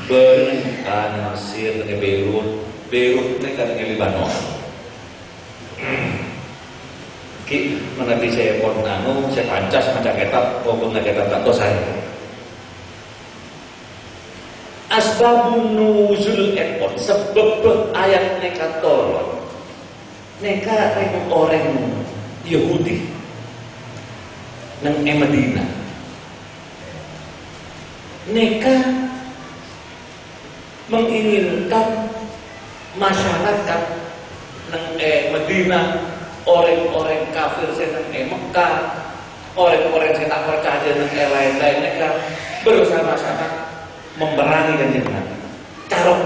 Speaker 4: berengkan Mesir nengke Beirut mereka nengke Libanon. Mengerti saya pun saya pancas macam kitab maupun kitab tak tahu saya. Asbabun nuzul ekor sebab ayat neka tolong neka orang Yahudi nang Madinah neka menginginkan masyarakat nang Madinah orang-orang kafir senang Mekah, orang-orang yang tak percaya dengan lain-lain mereka bersama-sama memerangi Kanjeng Nabi. Carok,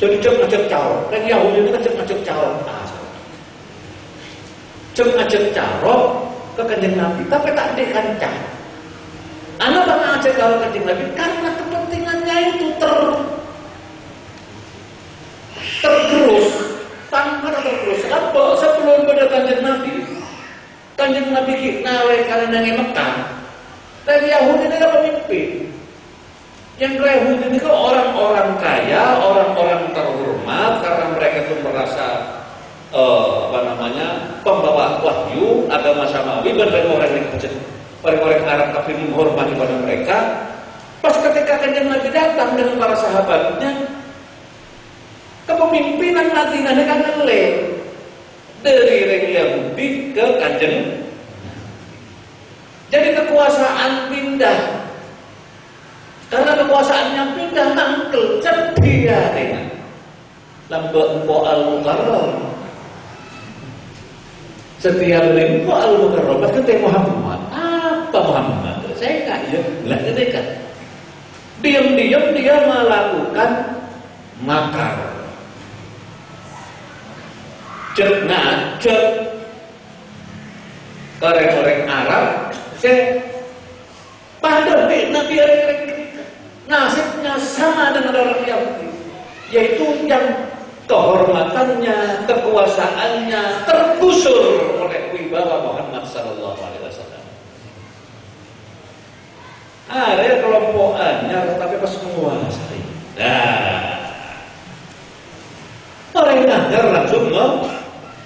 Speaker 4: jadi cek carok. Dan Yahudi ini kan cek carok. Cek carok ke Kanjeng Nabi, tapi tak dikancang. Anak bang ajak kalau Kanjeng Nabi karena kepentingannya itu tergerus. Tanpa terus apa sebelum pada Kanjeng Nabi nawe kalian yang Mekah dan Yahudi ini kan pemimpin yang Yahudi ini kan orang-orang kaya, orang-orang terhormat karena mereka itu merasa pembawa wahyu agama samawi dan orang-orang Arab kafir menghormati pada mereka. Pas ketika Kanjeng Nabi datang dengan para sahabatnya, kepemimpinan Madinah kan ngeleh dari orang Yahudi ke Kanjeng. Jadi kekuasaan pindah. Karena kekuasaannya pindah mangkel cedia dengan Lampu Al-Mukarram. Setiap lempo Al-Mukarram kata Muhammad. Apa Muhammad? Saya enggak ya, enggak kedekat. Diam-diam dia melakukan makar. Ngajak orang-orang Arab pada Nabi nasibnya sama dengan orang Yahudi, yaitu yang kehormatannya, kekuasaannya tergusur oleh wibawa Muhammad sallallahu alaihi wasallam. Ada kelompok anyar tapi pas menguasai. Orang anyar langsung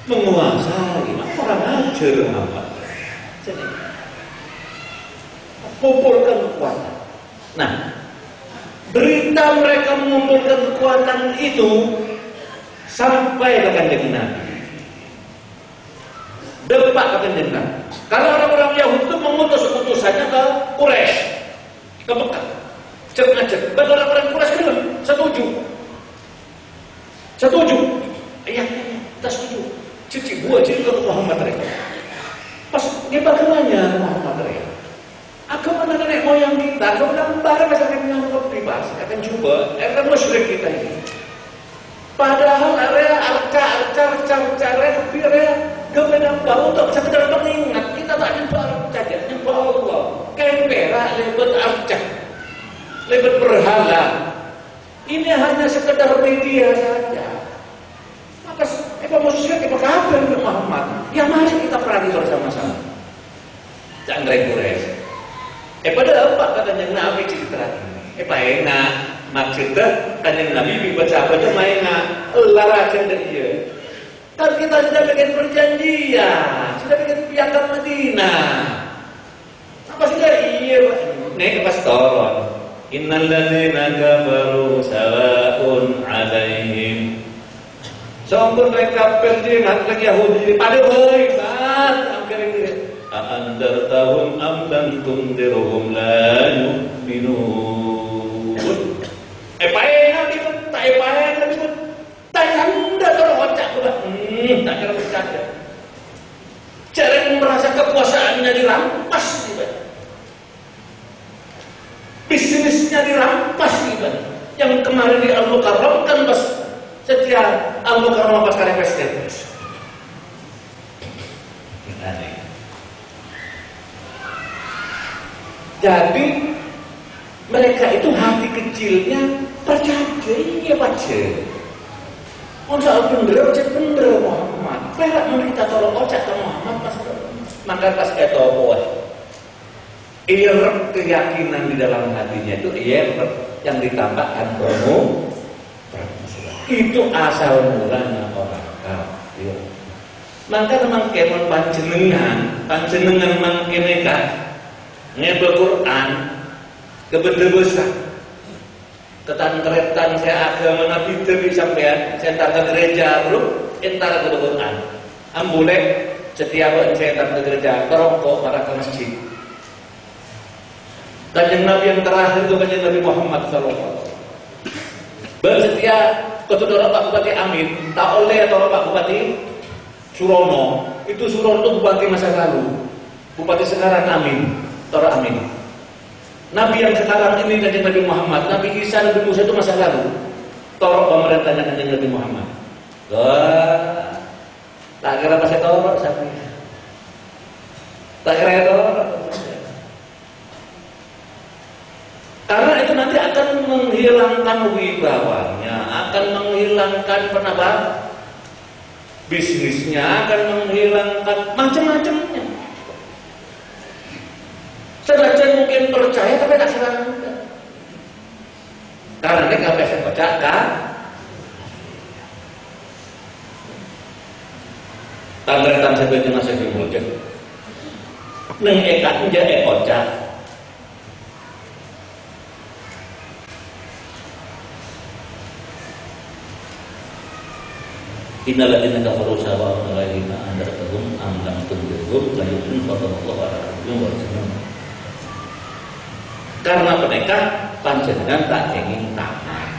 Speaker 4: menguasai, orang ajar apa? Jadi kumpulkan kekuatan. Nah, berita mereka mengumpulkan kekuatan itu sampai ke Kanjeng Nabi. Depak ke Kanjeng Nabi. Kalau orang-orang Yahudi itu mengutus utusannya ke Quraisy, ke Mekah, ngajak. Dan orang-orang Quraisy itu setuju. Iya, kita setuju. Cici buah jadi ke Muhammad mereka. Pas ini bagaimana Muhammad mereka? Agama nenek moyang kita, kemudian barang misalkan yang bebas, akan coba, akan musyrik kita ini. Padahal area arca kemudian bau untuk sekedar mengingat kita tak nyembah saja, nyembah Allah. Kembera lebet arca, lebet berhala. Ini hanya sekedar media saja. Maka musyrik kita kafir Muhammad. Ya mari kita perangi bersama-sama. Jangan Quraisy. Padahal apa katanya Nabi cerita ini? Enak maksudnya Kanjeng Nabi baca-baca mainnya larakan dari dia. Kan kita sudah bikin perjanjian, sudah bikin piagam Madinah. Apa sih iya nek pas turun. Innal ladzina kafaru sawa'un 'alaihim. Sangkut mereka pergi ngat Yahudi pada hebat akhirnya andartahum am lam tundirhum la yu'minun. Paena kita, paena kita. Tayanda terhadap bisnisnya dirampas kan. Yang kemarin di Al-Mukarram kan pas setiap Al-Mukarram pas karya pesta. Jadi mereka itu hati kecilnya percaya baca. Masa bener Muhammad. Perak kita tolong ocak ke Muhammad maka pas itu apa? Keyakinan di dalam hatinya itu yang ditambahkan promo. Itu asal mulanya orang kafir. Maka memang kemon panjenengan mangkeneka ngebe Quran kebedebesan ketangkretan saya agama Nabi Nabi sampean saya entar ke gereja bro entar ke Quran ambule setiap saya entar ke gereja kerongko para ke masjid. Kanjeng Nabi yang terakhir itu kanjeng Nabi Muhammad SAW. Bersetia ketua Pak Bupati Amin tak oleh atau Pak Bupati Surono. Itu Surono itu bupati masa lalu. Bupati sekarang Amin, Tora Amin. Nabi yang sekarang ini kanjeng Nabi Muhammad. Nabi Isa Nabi Musa itu masa lalu. Tora pemerintahnya kanjeng Nabi Muhammad. Wah, tak kira pas Tora sampai. Tak kira Tora. Karena itu nanti akan menghilangkan wibawanya, akan menghilangkan bisnisnya, akan menghilangkan macam-macamnya. Sebagian mungkin percaya tapi tak serang. Karena ini nggak bisa baca kan? Tanggal sebagian masih dimulai. Neng ekat menjadi ocak. Innalladzina kafaru sawa'un 'alaihim anzartahum am lam tunzirhum la yu'minun fadallahu 'ala rabbihim wa rasulihim. Karena mereka panjenengan tak ingin taat,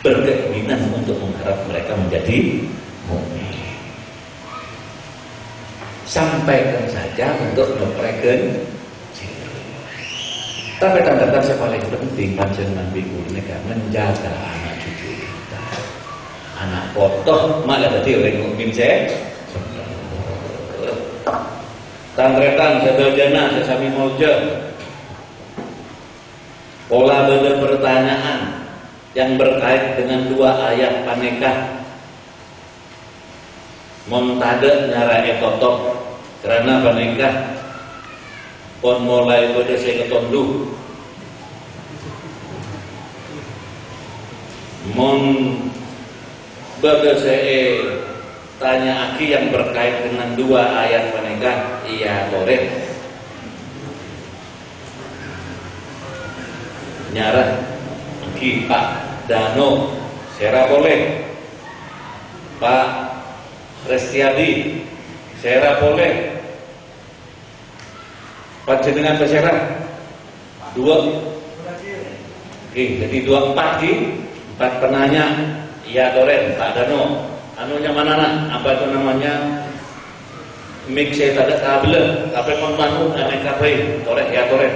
Speaker 4: berkeinginan untuk mengharap mereka menjadi mukmin. Sampaikan saja untuk memperkenalkan. Tapi tanda-tanda yang paling penting panjenengan bingung mereka menjaga anak cucu kita. Anak potoh malah tadi oleh mukmin saya. Tangretan sebajana sesami moja. Pola pertanyaan yang berkait dengan dua ayat panekah. Montade nyara ekotok karena panekah pon mulai pada saya ketondu. Baga saya tanya aki yang berkait dengan dua ayat penegah iya boleh nyarah aki Pak Dano Sera boleh Pak Restiadi Sera boleh Pak jenengan Sera dua oke jadi 24 empat penanya. Iya Toren, Pak Dano, anunya mana nak? Apa itu namanya? Mix saya tak ada kabel, apa yang manu, aneh kabel, Toren, ya Toren.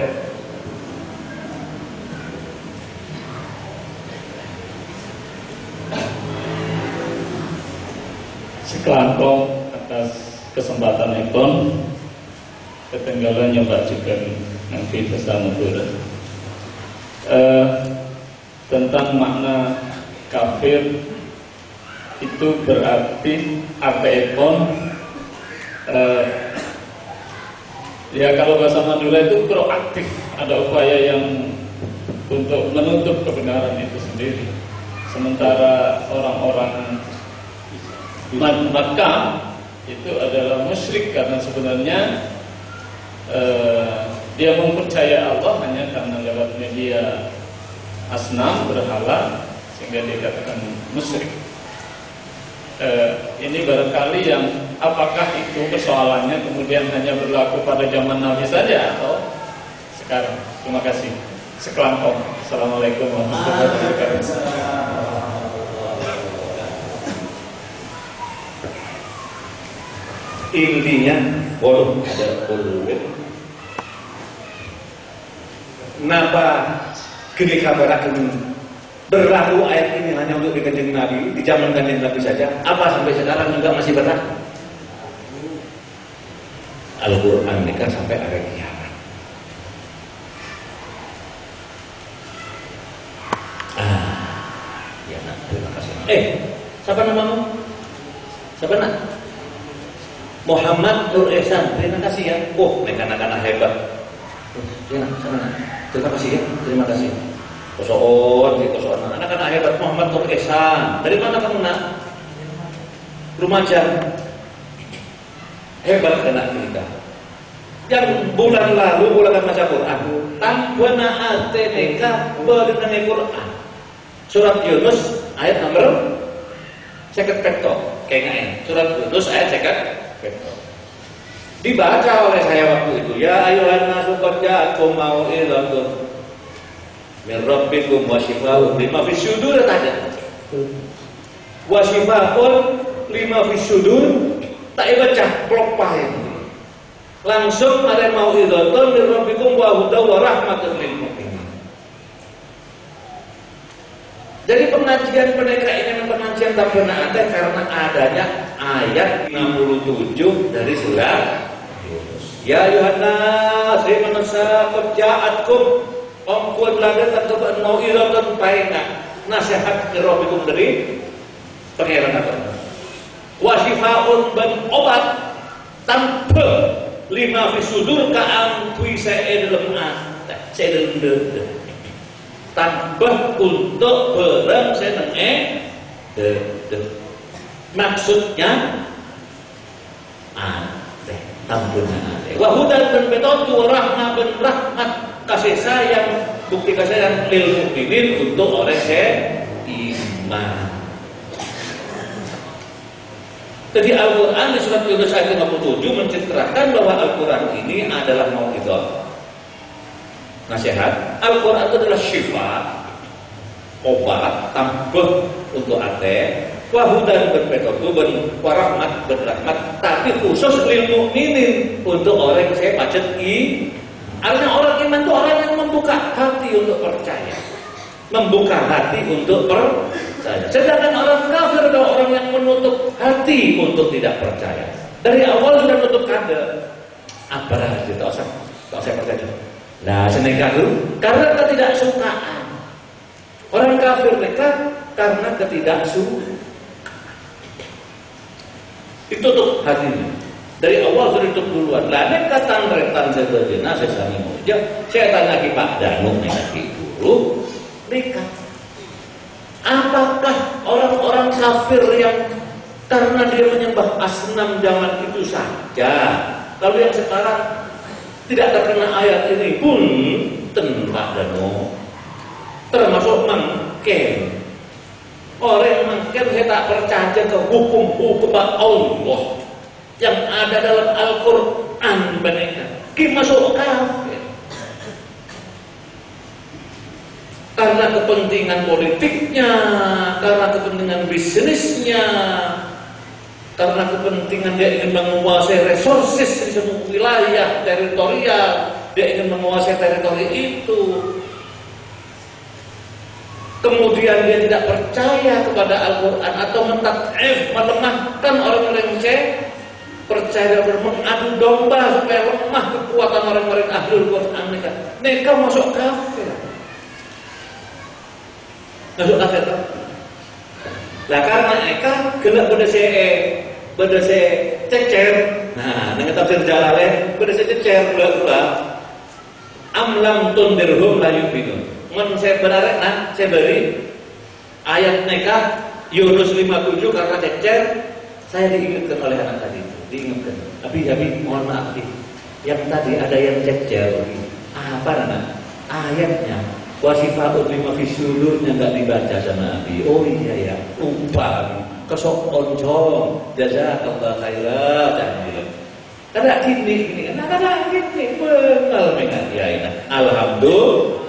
Speaker 5: Sekelompok atas kesempatan ekon, ketinggalan nyoba juga nanti bersama Tuhan. Tentang makna kafir itu berarti ekon ya kalau bahasa Madura itu proaktif, ada upaya yang untuk menutup kebenaran itu sendiri. Sementara orang-orang Makkah itu adalah musyrik karena sebenarnya dia mempercaya Allah hanya karena lewat media asnam berhala sehingga dikatakan musyrik. Ini barangkali yang apakah itu persoalannya kemudian hanya berlaku pada zaman Nabi saja atau sekarang? Terima kasih. Sekelompok. Assalamualaikum warahmatullahi wabarakatuh.
Speaker 4: Intinya boleh ada boleh. Napa gede kabaraken berlaku ayat ini hanya untuk di Kanjeng Nabi, di zaman Kanjeng Nabi saja, apa sampai sekarang juga masih berlaku? Al-Quran ini kan sampai hari kiamat. Ya nak, terima kasih. Siapa namamu? Siapa nak? Muhammad Nur Ihsan. Terima kasih ya. Mereka anak-anak hebat. Ya nak, sana nak. Terima kasih ya. Terima kasih. Kosoon. Anak-anak hebat Muhammad Nur Ihsan. Dari mana kamu nak? Lumajang. Hebat anak kita. Yang bulan lalu bulan baca Quran, tanpa naate mereka berdengar Quran. Surat Yunus ayat nomor 50 kayaknya. Surat Yunus ayat 50. Dibaca oleh saya waktu itu. Ya ayuhan nasu qad ja'akum mau'izatun min rabbikum wa shifaa'un lima fis sudur tadi. Wa shifaa'un lima fis sudur tak baca klopah ini. Langsung ada mau'izatun min rabbikum wa hudaw wa rahmatun lil mu'minin. Jadi pengajian mereka ini pengajian tak pernah ada karena adanya ayat 57 dari surat Ya Yohanes, saya menasa kerjaatkum ongkuan lada tentu mau'izatun paina nasihat kerobikum dari pengeran apa? Wasifaun ban obat tanpa lima fisudur kaangkui saya dalam saya dalam tambah untuk berang seneng maksudnya ada tampunnya ada wahudan dan betul rahmat dan rahmat kasih sayang bukti kasih sayang lil mukminin untuk orang iman. Jadi Al-Quran di surat Yunus ayat 57 menceritakan bahwa Al-Quran ini adalah mau'izah, nasihat. Al-Quran itu adalah syifa, obat, tambah untuk ate, wahudan berpetotu, warahmat berrahmat, tapi khusus lil mukminin untuk orang yang saya macet artinya orang iman itu orang yang membuka hati untuk percaya, membuka hati untuk percaya. Sedangkan orang kafir adalah orang yang menutup hati untuk tidak percaya. Dari awal sudah tutup kande. Apa harus tak usah percaya. Nah, seneng kafir karena ketidaksukaan. Orang kafir mereka karena ketidaksukaan. Ditutup hatinya. Dari awal sudah ditutup duluan. Lah nek katang retan sedena sesami moja. Saya tanya ki Pak Danung nek ki guru mereka. Apakah orang-orang kafir yang karena dia menyembah asnam zaman itu saja, kalau yang sekarang tidak terkena ayat ini pun tenang dano, termasuk mengken. Orang mengken saya tak percaya ke hukum-hukum Allah yang ada dalam Al-Quran mereka. Ki masuk kafir. Karena kepentingan politiknya, karena kepentingan bisnisnya, karena kepentingan dia ingin menguasai resources di semua wilayah teritorial, dia ingin menguasai teritori itu. Kemudian dia tidak percaya kepada Al-Quran atau melemahkan orang-orang yang percaya dan mengadu domba supaya lemah kekuatan orang-orang ahlul Quran mereka. Mereka masuk kafir. Masuk kafir. Lah karena mereka gelap pada saya cecer. Nah, dengan tafsir Jalalain pada saya cecer pula. Amlam tundirhum la yu'minun. Men saya berarek saya beri ayat mereka Yunus 57 karena cecer saya diingatkan oleh anak tadi itu. Diingatkan. Abi mohon maaf yang tadi ada yang cecer. Apa nana? Ayatnya Wasifatul lima fisudurnya nggak dibaca sama Abi. Oh iya ya, lupa. Kesok oncong, jazakallah khairan. Karena gini, kadang gini, benar mengajian. Alhamdulillah,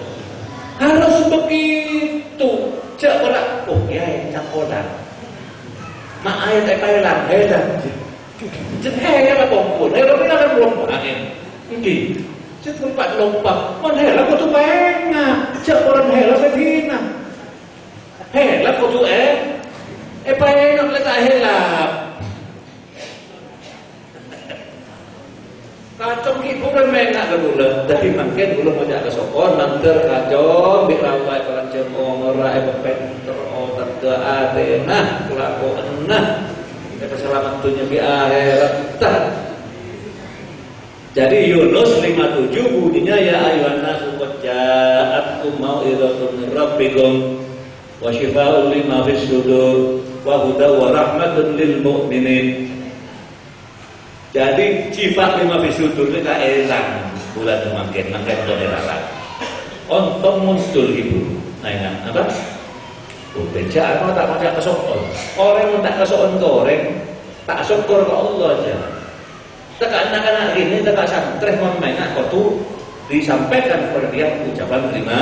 Speaker 4: harus begitu. Cak orang, oh ya, cak orang. Mak ayat ayat heran. Jadi apa pun, heran kan belum ayat. Ini tempat lompat, mon hela kau tu penga, cak orang hela sedina, hela kau tu penga letak hela. Kacung ibu dan menga ke gula, tapi makin gula macam ke sokon, manter kacung, birawai kacung orang pepet terotak ke arena, kelaku enah, keselamat tunya di akhirat. Jadi Yunus 57 bunyinya ya ayuhan nasu qad ja'atkum mau'izatun min rabbikum wa shifaa'un lima fis sudur wa hudan wa rahmatun lil mu'minin. Jadi sifat lima fis sudur itu tak elang bulan makin doneran. Ontong muncul ibu. Nah ingat apa? Beja apa tak macam kesokon. Orang tak kesokon goreng tak syukur ke Allah aja. Teka anak-anak ini, teka santri memang tu disampaikan kepada dia ucapan terima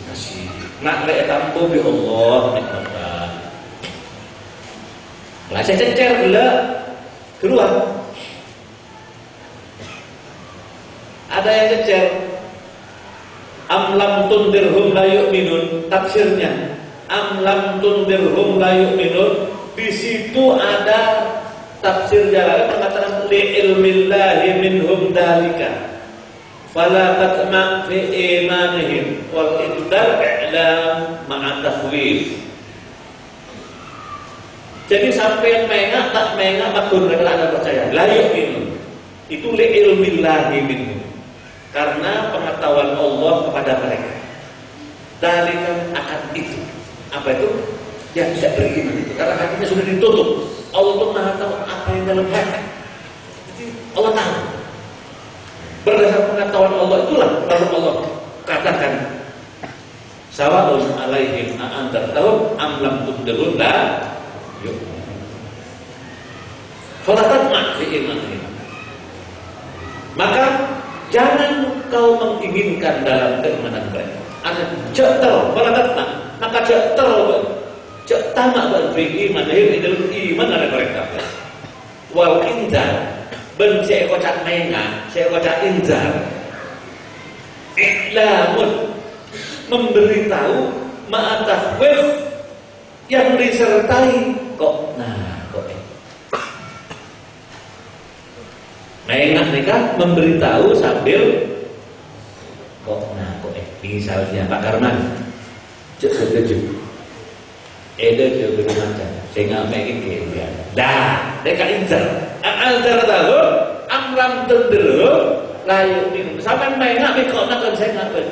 Speaker 4: kasih. Nak lek tampu bi Allah nikmatkan. Lah saya cecer gula keluar. Ada yang cecer. Amlam tundirhum la yu'minun, tafsirnya. Amlam tundirhum la yu'minun, di situ ada tafsir Jalalain mengatakan li ilmillahi minhum dalika fala tatma fi imanihim wal indar i'lam ma'a takhwif. Jadi sampai yang mengak tak mengak betul mereka ada percaya la yu'minun itu li ilmillahi minhum karena pengetahuan Allah kepada mereka. Dalika akan itu apa itu yang tidak beriman itu karena hatinya sudah ditutup. Allah Maha tahu apa yang dalam hati. Jadi Allah tahu. Berdasarkan pengetahuan Allah itulah lalu Allah katakan sawa'un alaihim a'andartahum am lam tundirhum la yu'minun. Fala tatma' fi imanihim. Maka jangan kau menginginkan dalam keimanan mereka. Ada jatuh, fala tatma', maka jatuh cek tamak berfiri manahir itu iman ada mereka. Wal inzar ben saya kocak menga, saya kocak inzar. Iklamun memberitahu ma'atahwif yang disertai kok menga mereka memberitahu sambil kok misalnya Pak Karman cek ada juga macam sehingga makin kaya. Dah, mereka incar. Antar tahu, amram tendelu, layu ini. Sampai mereka mikot nak saya ngapain?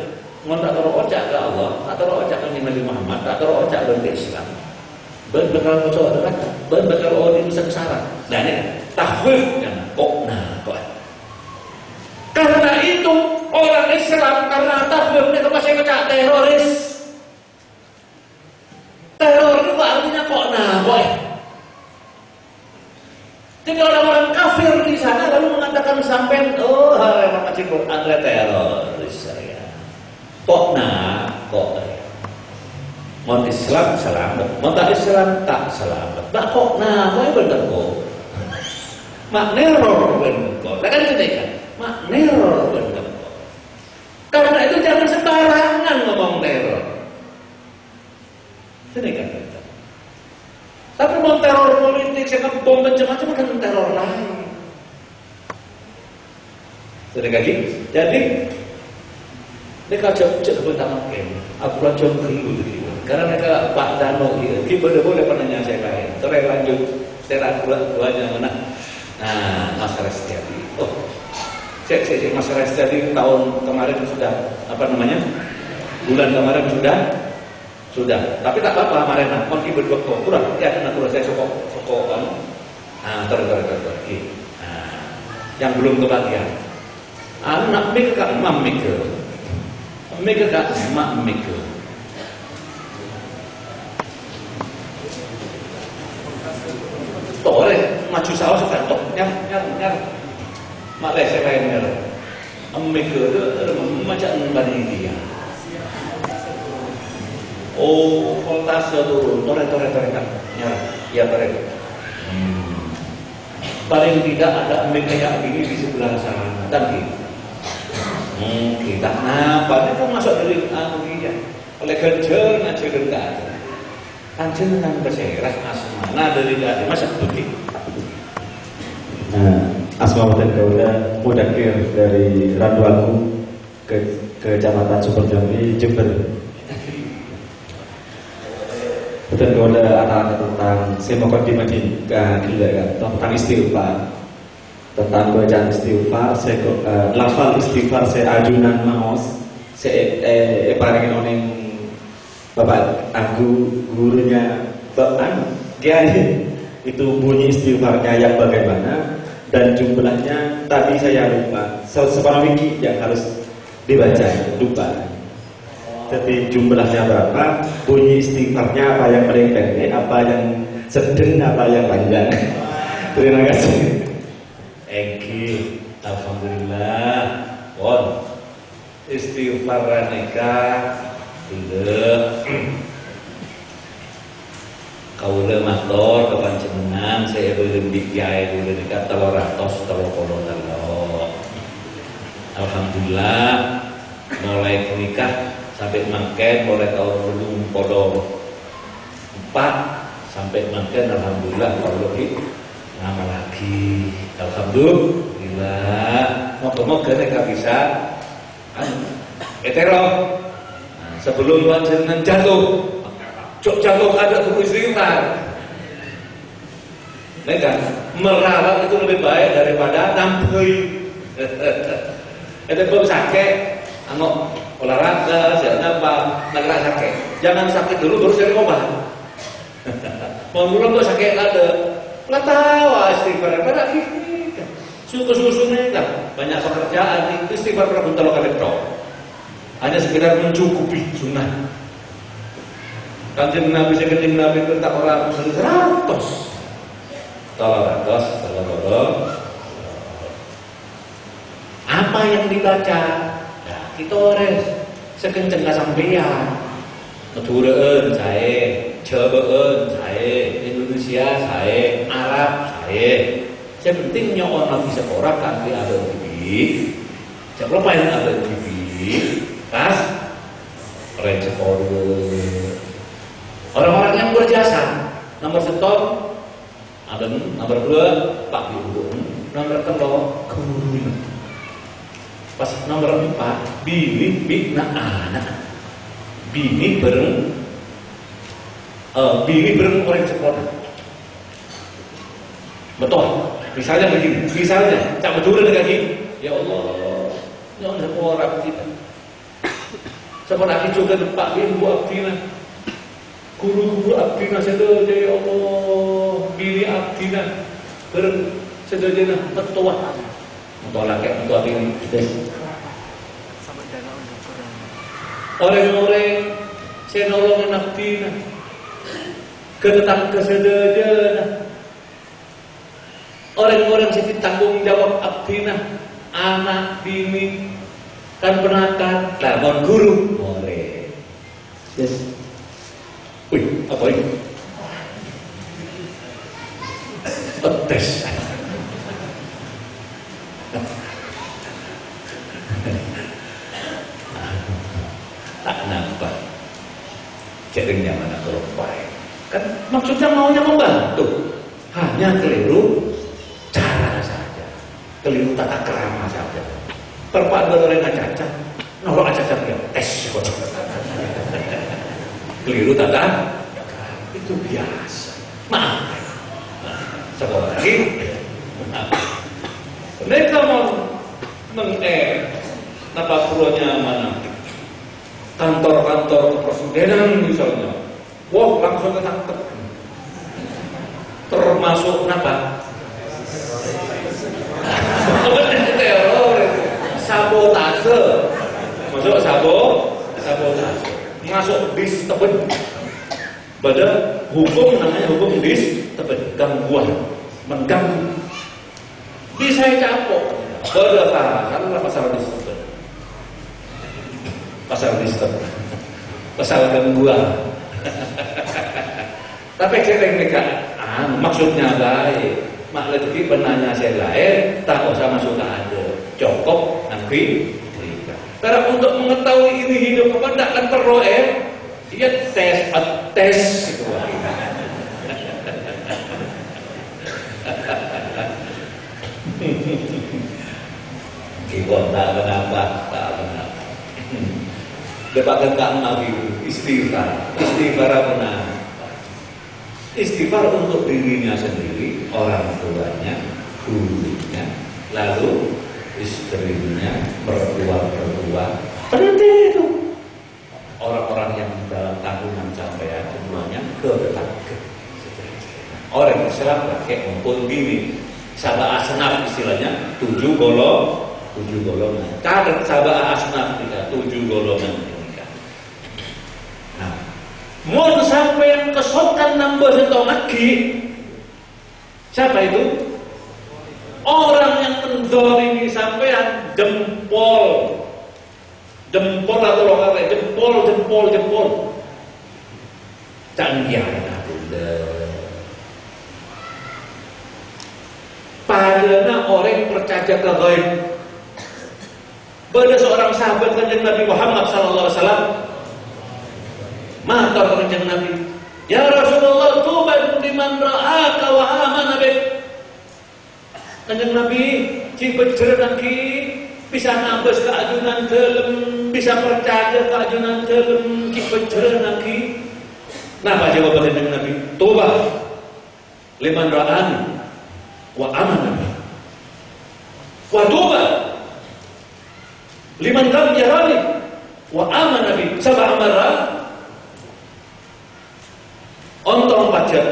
Speaker 4: Ngontak terus ojak ke Allah, atau ojak ke Nabi Muhammad, atau ojak ke Islam. Berbekal kocok dekat, berbekal orang ini sengsara. Nah ini tahwif dan kok. Karena itu orang Islam karena tahwif itu masih kecak teroris. Teror itu artinya kok boy. Jadi orang-orang kafir di sana lalu mengatakan sampai hari macam Quran teroris saya. Kok mau Islam selamat, mau tak Islam tak selamat. Nak kok boy bener kok. Mak neror bener kok. Kan gitu kan? Mak neror bener kok. Karena itu jangan sembarangan ngomong teror. Ini kan kita. Tapi mau teror politik, saya bom macam-macam kan teror lain. Sudah kaki. Jadi, mereka cek pertama kan. Aku langsung dulu gitu. Karena mereka Pak Dano gitu. Kita boleh penanya saya lain. Terus lanjut. Saya duanya mana? Nah, Mas Restiadi. Oh, saya Mas Restiadi tahun kemarin sudah bulan kemarin sudah, tapi tak apa-apa marena. Mungkin berdua kurang. Ya, karena kurang saya sokok kamu. Nah, terus. Nah, yang belum kebagian. Anak mikir kak mam mikir kak mak mikir. Tore maju saus kantok nyar. Mak saya lain nyar. Mikir itu macam bani dia. Oh, voltase turun, tore kan, ya tore. Paling tidak ada mic kayak gini di sebelah sana, dan gini. Kita kenapa? Ini kan masuk dari dia. Oleh kerja ngajar enggak ada. Anjir dengan berserah asmana dari dia masa begitu.
Speaker 6: Nah, Asmaul Kauda Mudakir dari Randuaku ke Kecamatan Superjambi, Jember. Betul Kauda anak-anak tentang saya mau dimajin juga kan tentang istighfar, tentang bacaan istighfar, saya lafal istighfar saya ajunan maos, saya paringin oning Bapak aku gurunya Bapak Kiai itu bunyi istighfarnya yang bagaimana dan jumlahnya tadi saya lupa. Separuh wiki yang harus dibaca lupa. Jadi jumlahnya berapa, bunyi istighfarnya apa yang paling pendek, apa yang sedang, apa yang panjang. Terima kasih.
Speaker 4: Egi, alhamdulillah. Won istighfar nikah. Kaula matur kepanjenengan saya belum dikiai dulu dekat 330 alhamdulillah mulai menikah sampai makan mulai tahun 2004 sampai makan alhamdulillah kalau lebih lama lagi alhamdulillah moga-moga mereka bisa etero. Sebelum panjenengan jatuh, jatuh ada guru istighfar. Mereka merawat itu lebih baik daripada nampai. Itu belum sakit, angok olahraga, jangan apa, negara sakit. Jangan sakit dulu baru cari obat. Mau mulai tuh sakit ada, nggak tahu istighfar pada kita. Suku-sukunya kan banyak pekerjaan istighfar pernah bentar kali tok. Hanya sekedar mencukupi sunnah. Kanjeng Nabi seketing Nabi perintah orang Muslim 100. Apa yang dibaca? Ya, kita ores sekenceng sampeyan. Ketureun sae, Jawaeun sae, Indonesia sae, Arab sae. Yang penting nyaon Nabi sekolah kanthi ada TV. Jangan lupa yang ada TV. Kas orang orang-orang yang berjasa nomor setor ada nomor 2 Pak Ibu nomor 3 guru pas nomor 4 bini anak bini bareng orang sekolah betul misalnya begini tak betul lagi ya Allah ya Allah orang kita sama lagi juga Pak Ibu Abdina guru-guru Abdina sedoja ya Allah bini Abdina sedoja petua untuk laki untuk Abdina orang-orang saya nolongin Abdina kedatang ke sedoja orang-orang saya tanggung jawab Abdina anak bini kan penakan telepon guru boleh yes. Wih apa ini tes tak nampak jaringnya mana kelopai kan maksudnya maunya membantu hanya keliru cara saja keliru tata krama saja perpaduan oleh cacat, nolok cacat ya tes keliru tata itu biasa maaf sekolah lagi mereka mau apa puruannya mana kantor-kantor kepresidenan misalnya wah langsung ketangkep termasuk kenapa teror sabotase masuk sabotase masuk bis tebet pada hukum namanya hukum bis tebet gangguan mengganggu bisa capok berdasarkan pasal bis tebet pasal gangguan tapi saya mereka maksudnya baik maklum benarnya saya lain tak usah masuk ada cukup nanti Karena untuk mengetahui ini hidup apa tidak akan terroe, dia tes itu. Kita tak menambah. Depan Nabi istighfar apa nah? Istighfar untuk dirinya sendiri, orang tuanya, gurunya, lalu istrinya, mertua, penting itu. Orang-orang yang dalam tanggungan sampean semuanya ke depan. Orang Islam pakai mumpun gini, sabah asnaf istilahnya, 7 golongan. Catat sabah asnaf kita 7 golongan. Nah, mau sampai kesokan nambah setong lagi. Siapa itu? Orang yang menzalimi sampean jempol atau lokal jempol. Canggihnya bunda. Padahal orang percaya ke ghaib. Pada seorang sahabat kanjeng Nabi Muhammad sallallahu alaihi wasallam, matur kanjeng Nabi, "Ya Rasulullah, tuba liman ra'aka wa amana bik." Kanjeng Nabi, cipet lagi bisa ngambes keajunan dalam, bisa percaya keajunan dalam, cipet lagi. Napa jawaban kanjeng Nabi? Tuba liman ra'ani wa amana bik. Wa tuba liman lam yarani wa amana bik. Sab'a marrat. Ontong pajak,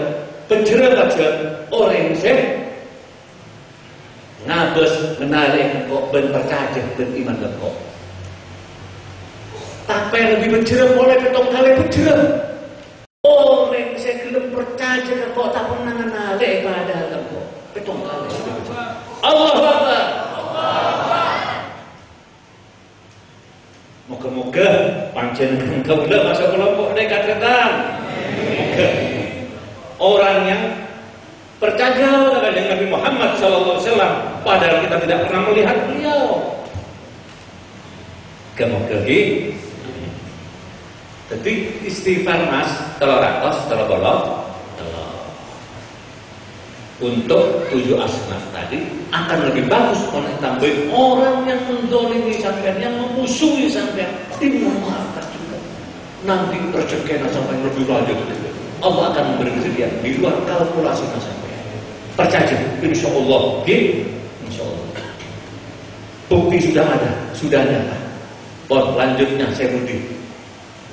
Speaker 4: penjara pajak, orang sih ngabes menarik kok ben percaya ben iman kok. Tapi lebih penjara boleh ketong kali penjara. Orang sih gelem percaya kok tak pernah menarik pada kok. Ketong kali. Allahu Akbar. Moga-moga panjenengan kaula masuk kelompok dekat ketan. Orang yang percaya kepada Nabi Muhammad SAW, padahal kita tidak pernah melihat beliau. Kemudian, jadi istighfar mas, kalau ratos, kalau bolong, untuk 7 asnaf tadi akan lebih bagus oleh tambahin orang yang menzalimi sampean, yang memusuhi sampean, dimaafkan juga. Nanti rezekinya sampai lebih lanjut. Allah akan memberi dia di luar kalkulasi sampean. Percaya, insya Allah, insya Allah. Bukti sudah ada, sudah nyata. Bon, lanjutnya saya budi.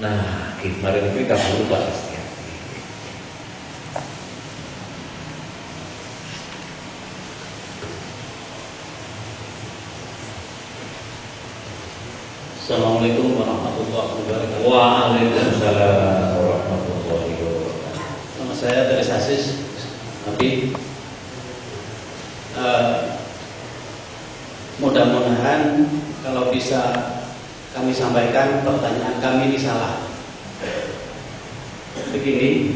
Speaker 4: Nah, kemarin kita berubah istilah.
Speaker 7: Assalamualaikum warahmatullahi wabarakatuh.
Speaker 4: Waalaikumsalam warahmatullahi wabarakatuh.
Speaker 7: Nama saya dari Sasis, tapi mudah-mudahan kalau bisa kami sampaikan pertanyaan kami ini salah. Begini,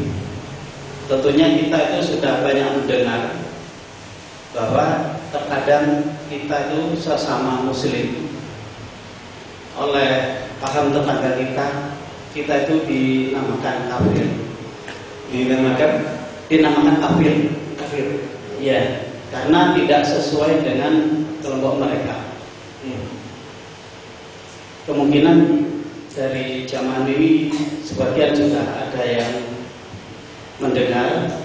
Speaker 7: tentunya kita itu sudah banyak mendengar bahwa terkadang kita itu sesama Muslim oleh paham tetangga kita itu dinamakan kafir. Dinamakan kafir. Ya, karena tidak sesuai dengan kelompok mereka. Kemungkinan dari jamaah ini sebagian juga ada yang mendengar.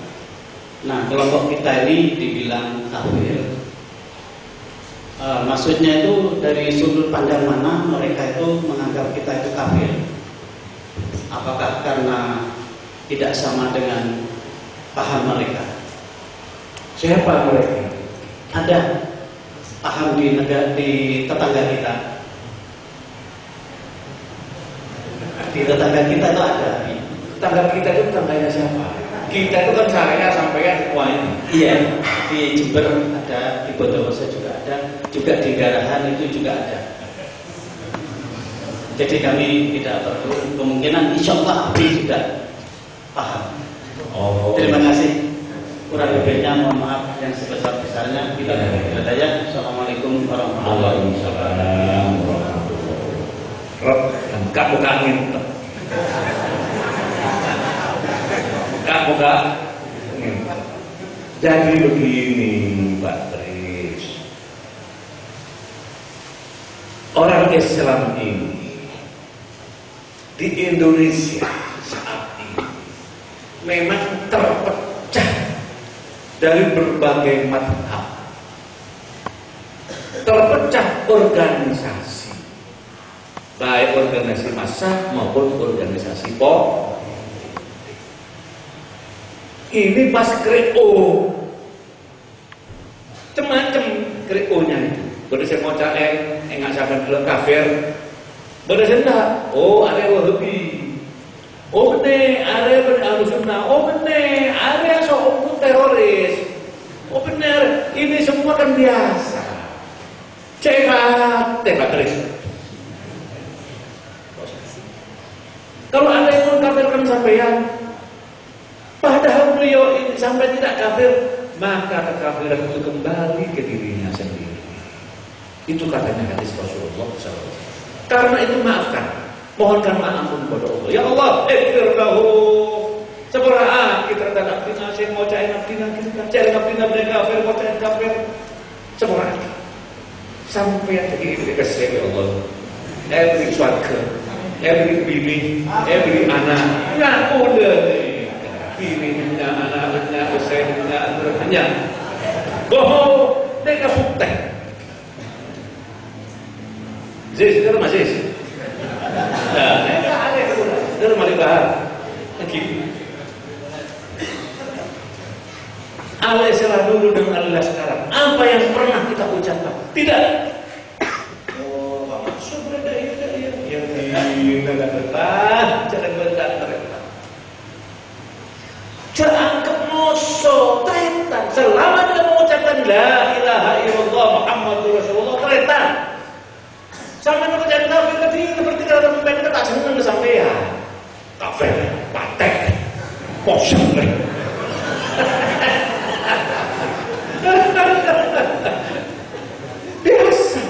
Speaker 7: Nah, kelompok kita ini dibilang kafir. Maksudnya itu dari sudut pandang mana mereka itu menganggap kita itu kafir? Apakah karena tidak sama dengan paham mereka?
Speaker 4: Siapa mereka?
Speaker 7: Ada paham di tetangga kita. Di tetangga kita itu ada.
Speaker 4: Tetangga kita itu tetangganya siapa? Kita itu kan saya sampean semua ini.
Speaker 7: Iya, di Jember ada, di Bondowoso juga ada, juga di Garahan itu juga ada. Jadi kami tidak perlu, kemungkinan insya Allah Abi sudah paham.
Speaker 4: Oh.
Speaker 7: Terima kasih. Kurang lebihnya mohon maaf yang sebesar-besarnya. Kita berkata ya. Assalamualaikum warahmatullahi wabarakatuh.
Speaker 4: Buka muka angin. Buka angin. Jadi begini Pak Tris, orang Islam ini di Indonesia saat ini memang terpecah dari berbagai mazhab, terpecah organisasi, baik organisasi massa maupun organisasi politik. Ini pas kreo, macam kreonya itu. Berdasar mau caen, enggak sampai bilang kafir. Berdasar enggak? Oh, ada Wahabi. Oh bener, ada Ahlussunnah. Oh bener, ada seorang teroris. Oh bener, ini semua kan biasa. Tembak terus. Kalau ada yang mengkafirkan sampean, padahal beliau ini sampai tidak kafir, maka kekafiran itu kembali ke dirinya sendiri. Itu katanya hadis Rasulullah SAW. Karena itu maafkan, mohonkan maaf kepada Allah. Ya Allah, ighfir lahu. Sepura kita terhadap abdina, saya mau cari abdina, kita cari abdina benar kafir, mau cari kafir. Sepura sampai yang begini dikasih ya Allah. Beri suarga, beri bini, beri anak. Nggak udah nih. Bininya, anak-anaknya, usainya, anaknya. Bohong, mereka putih. Zis, itu rumah Zis. Nah, mereka ada itu rumah dibahas. Lagi. Allah Islam dulu dengan Allah sekarang. Apa yang pernah kita ucapkan? Tidak. Oh, maksud mereka ya. Jangan berdebat, jangan berdebat. Jangan kemoso, tretan. Selama dia mengucapkan la ilaha illallah Muhammadur Rasulullah, tretan. Sama mengucapkan kafir tadi seperti kalau mereka tak senang kesampaian. Kafir, patek, kosong. Biasa.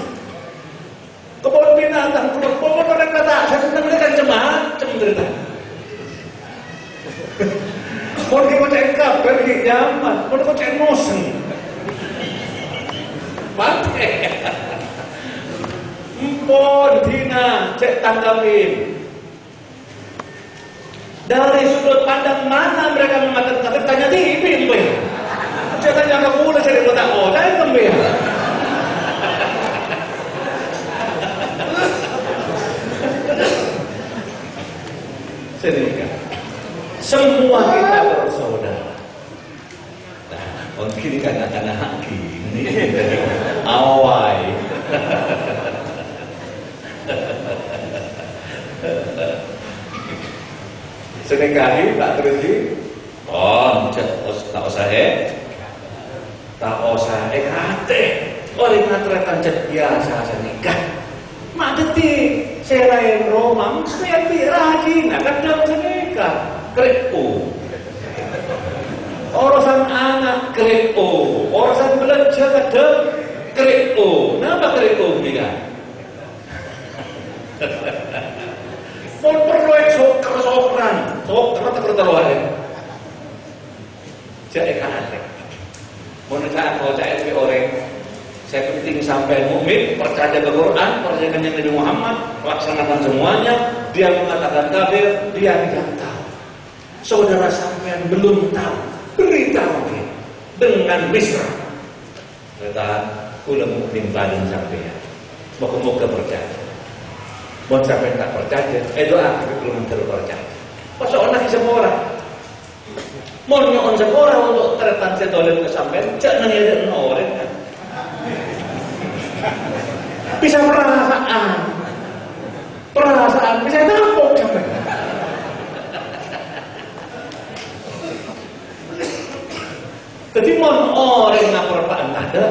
Speaker 4: Kebun binatang, kebun mereka tak senang mereka macam-macam cerita. Mau dikocain kabar di nyaman, mau dikocain mosen. Mati. Empon dina cek tanggapin. Dari sudut pandang mana mereka mengatakan kafir? Tanya TV, Mbak. Saya tanya kamu udah cari kotak-kotak itu, Mbak. Sedikit. Semua kita bersaudara. Nah, mungkin kadang-kadang hakim ini awai. Seringkali tak terjadi. Oh, tak usah kate. Orang ngatretan cet biasa senikah. Madeti selain Roma, saya rajin, kadang senikah. Krepo. Urusan anak krepo, urusan belajar kadang krepo. Kenapa krepo dia? Mau perlu sokran terlalu. Jadi kan ada. Mau nak kalau saya itu orang, saya penting sampai mukmin, percaya ke Quran, percaya dengan Nabi Muhammad, laksanakan semuanya. Dia mengatakan kafir, dia tidak tahu. Saudara sampean belum tahu, beritahu dia dengan mesra. Kata, kula mukmin paling sampean. Moga-moga percaya. Mau sampai tak percaya, doa tapi belum terpercaya. Masa orang semua orang, mau nyon semua orang untuk tertan sedolen kesampean, jangan ada orang kan. Bisa perasaan bisa tampung sampai. Jadi mau orang ngapur apaan ada.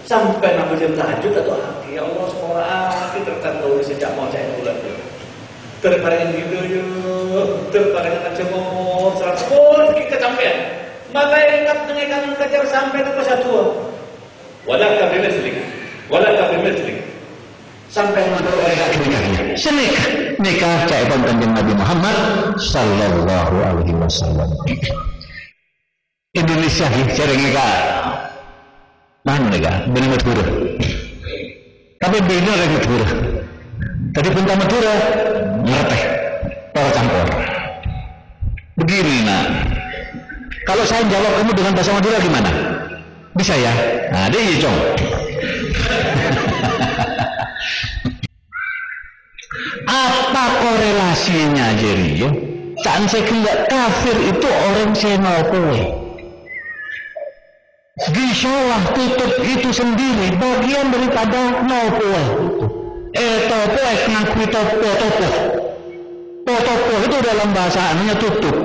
Speaker 4: Sampai nama jam tahajud atau aki, ya Allah semua aki tertentu sejak mau cahaya bulan itu. Terparingan gitu yuk, terparingan aja ngomong, serapun kita sampai. Maka ingat dengan kejar sampai ke satu. Walau kafir meslik, sampai menurut
Speaker 8: nikah caipun Kanjeng Nabi Muhammad sallallahu alaihi wasallam. Indonesia sering nikah. Mana nikah? Bener Madura. Tapi bener lagi Madura. Tadi punta Madura ngerteh, para campur. Begini nak. Kalau saya jawab kamu dengan bahasa Madura gimana? Bisa ya? Nah, dia Cong. Apa korelasinya jadi? Saat saya kira kafir itu orang xenokowe. Disalah tutup itu sendiri bagian daripada nokowe. Topo ngakui topo. Topo itu dalam bahasa anunya tutup.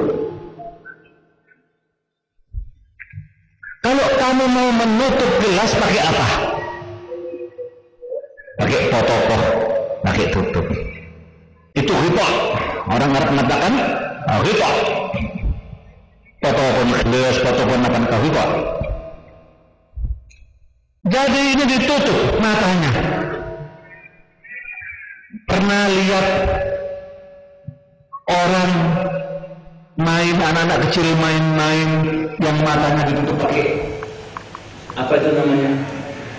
Speaker 8: Kalau kamu mau menutup gelas pakai apa? Pakai potokoh, pakai tutup. Itu riba. Orang Arab mengatakan riba. Potokoh gelas, potokoh makan riba. Jadi ini ditutup matanya. Pernah lihat orang main, anak-anak kecil main-main yang matanya ditutup pakai apa itu namanya,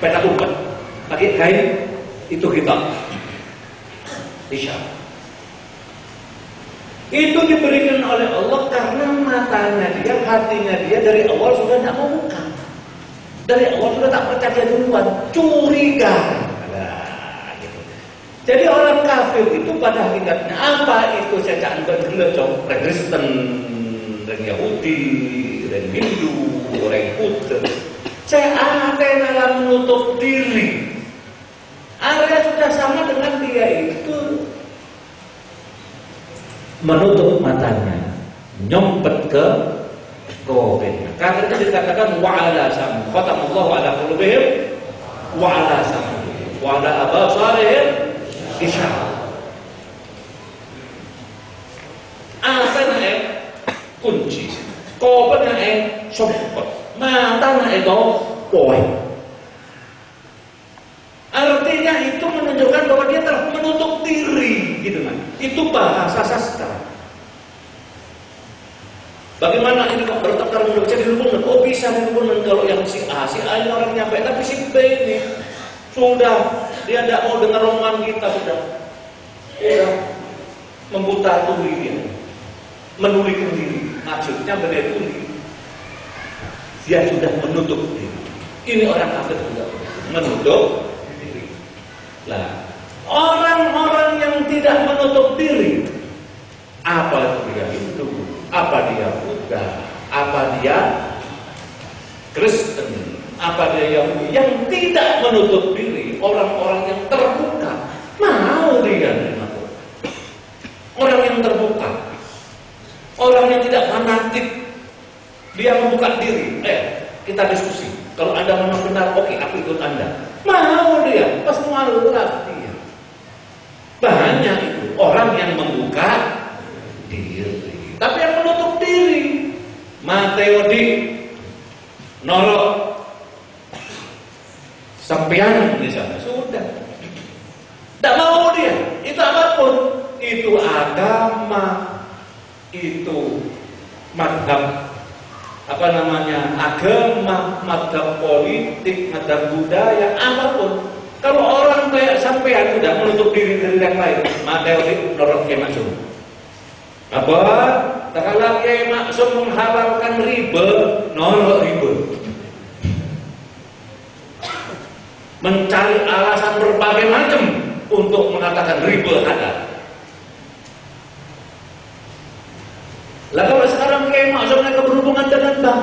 Speaker 8: peta umpet, pakai kain, itu kita isya. Itu diberikan oleh Allah karena matanya dia, hatinya dia dari awal sudah tidak mau buka, dari awal sudah tak percaya duluan, curiga. Jadi orang kafir itu pada hakikatnya apa itu cacaan bergelecong, Kristen, dan Yahudi, dan Hindu, orang Buddha. Saya ada dalam menutup diri. Area sudah sama dengan dia itu menutup matanya, nyompet ke kopenya. Karena itu dikatakan wa'ala sam, khatamallahu ala qulubihim wa'ala sam, wa'ala abasarihim isya'ah. Apa naik kunci, kopen naik sompet, mata naik poin. Artinya itu menunjukkan bahwa dia telah menutup diri, gitu kan? Itu bahasa sastra. Bagaimana ini kok bertekar menurut saya dihubungkan? Oh bisa dihubungkan kalau yang si A ini orang nyampe, tapi si B ini sudah dia tidak mau dengar omongan kita, sudah membuta tuli dia, menulikan diri, maksudnya berdaya tuli. Dia sudah menutup diri. Ini orang kafir juga menutup diri. Lah, orang-orang yang tidak menutup diri, apa dia Hindu, apa dia Buddha, apa dia Kristen, apa dia Yahudi yang tidak menutup diri, orang-orang yang terbuka, mau dia menerima Tuhan. Orang yang terbuka, orang yang tidak fanatik, dia membuka diri. Kita diskusi. Kalau Anda memang benar, oke, aku ikut Anda. Mau dia, pas malulah dia. Banyak itu orang yang membuka diri, tapi yang menutup diri, Mateo di nolok sampean di sana sudah. Tak mau dia. Itu apapun. Itu agama. Itu madhab. Apa namanya? Agama, madhab politik, madhab budaya, apapun. Kalau orang kayak sampean sudah menutup diri dari yang lain, Mateo di norok Kiai Maksum. Apa? Kalau Kiai Maksum menghalalkan riba, norok riba. Mencari alasan berbagai macam untuk mengatakan riba halal. Lah kalau sekarang Kiai Maksum mereka berhubungan dengan bank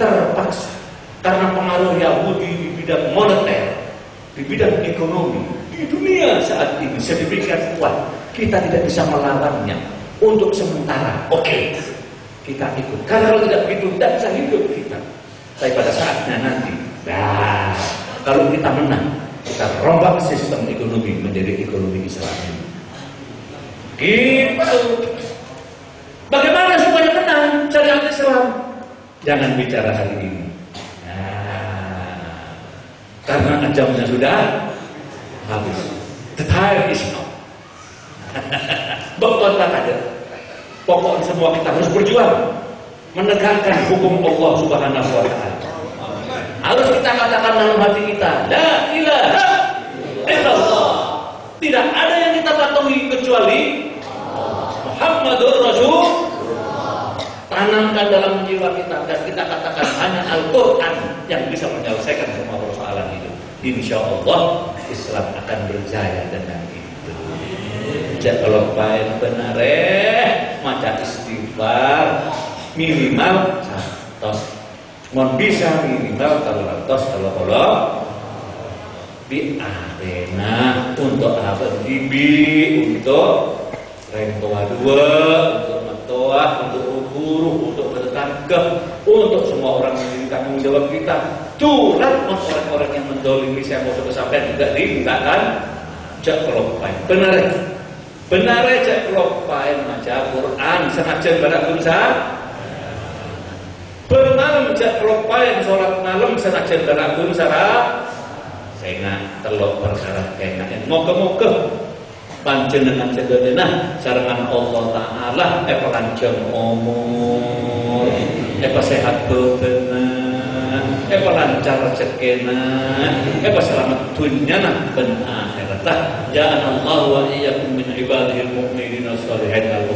Speaker 8: terpaksa karena pengaruh Yahudi di bidang moneter, di bidang ekonomi di dunia saat ini sedemikian kuat, kita tidak bisa melawannya untuk sementara. Oke, kita ikut. Karena kalau tidak begitu tidak bisa hidup kita. Tapi pada saatnya nanti, nah, kalau kita menang, kita rombak sistem ekonomi menjadi ekonomi Islam. Gitu. Bagaimana supaya menang syariat Islam? Jangan bicara hari ini. Nah, karena ajamnya sudah habis. The time is now. Betul tak ada. Pokoknya semua kita harus berjuang menegakkan hukum Allah Subhanahu wa taala. Harus kita katakan dalam hati kita, la ilaha illallah. Tidak ada yang kita patuhi kecuali Muhammadur Rasul. Tanamkan dalam jiwa kita dan kita katakan hanya Al-Quran yang bisa menyelesaikan semua persoalan hidup. Insya Allah Islam akan berjaya dengan itu. Jadi kalau baik benar maca istighfar minimal 100. Mau bisa minimal 300 di arena untuk apa? Bibi, untuk rentoa 2, untuk metoah, untuk guru, untuk bertanggung, untuk semua orang yang jadi tanggung jawab kita. Curhat orang-orang yang mendolimi saya mau sampai juga dimintakan jak kelopain. Benar jak kelopain maca Quran senajan barak kunsa. Benar jak kelopain sholat malam senajan barak kunsa. Saya telok perkara kayaknya moga-moga panjenengan sedenah sarangan Allah Ta'ala panjang umur sehat bebenan lancar rezekina selamat dunia dan akhirat. Ya Allah wa iyyakum min ibadihil mu'minin as-solihin.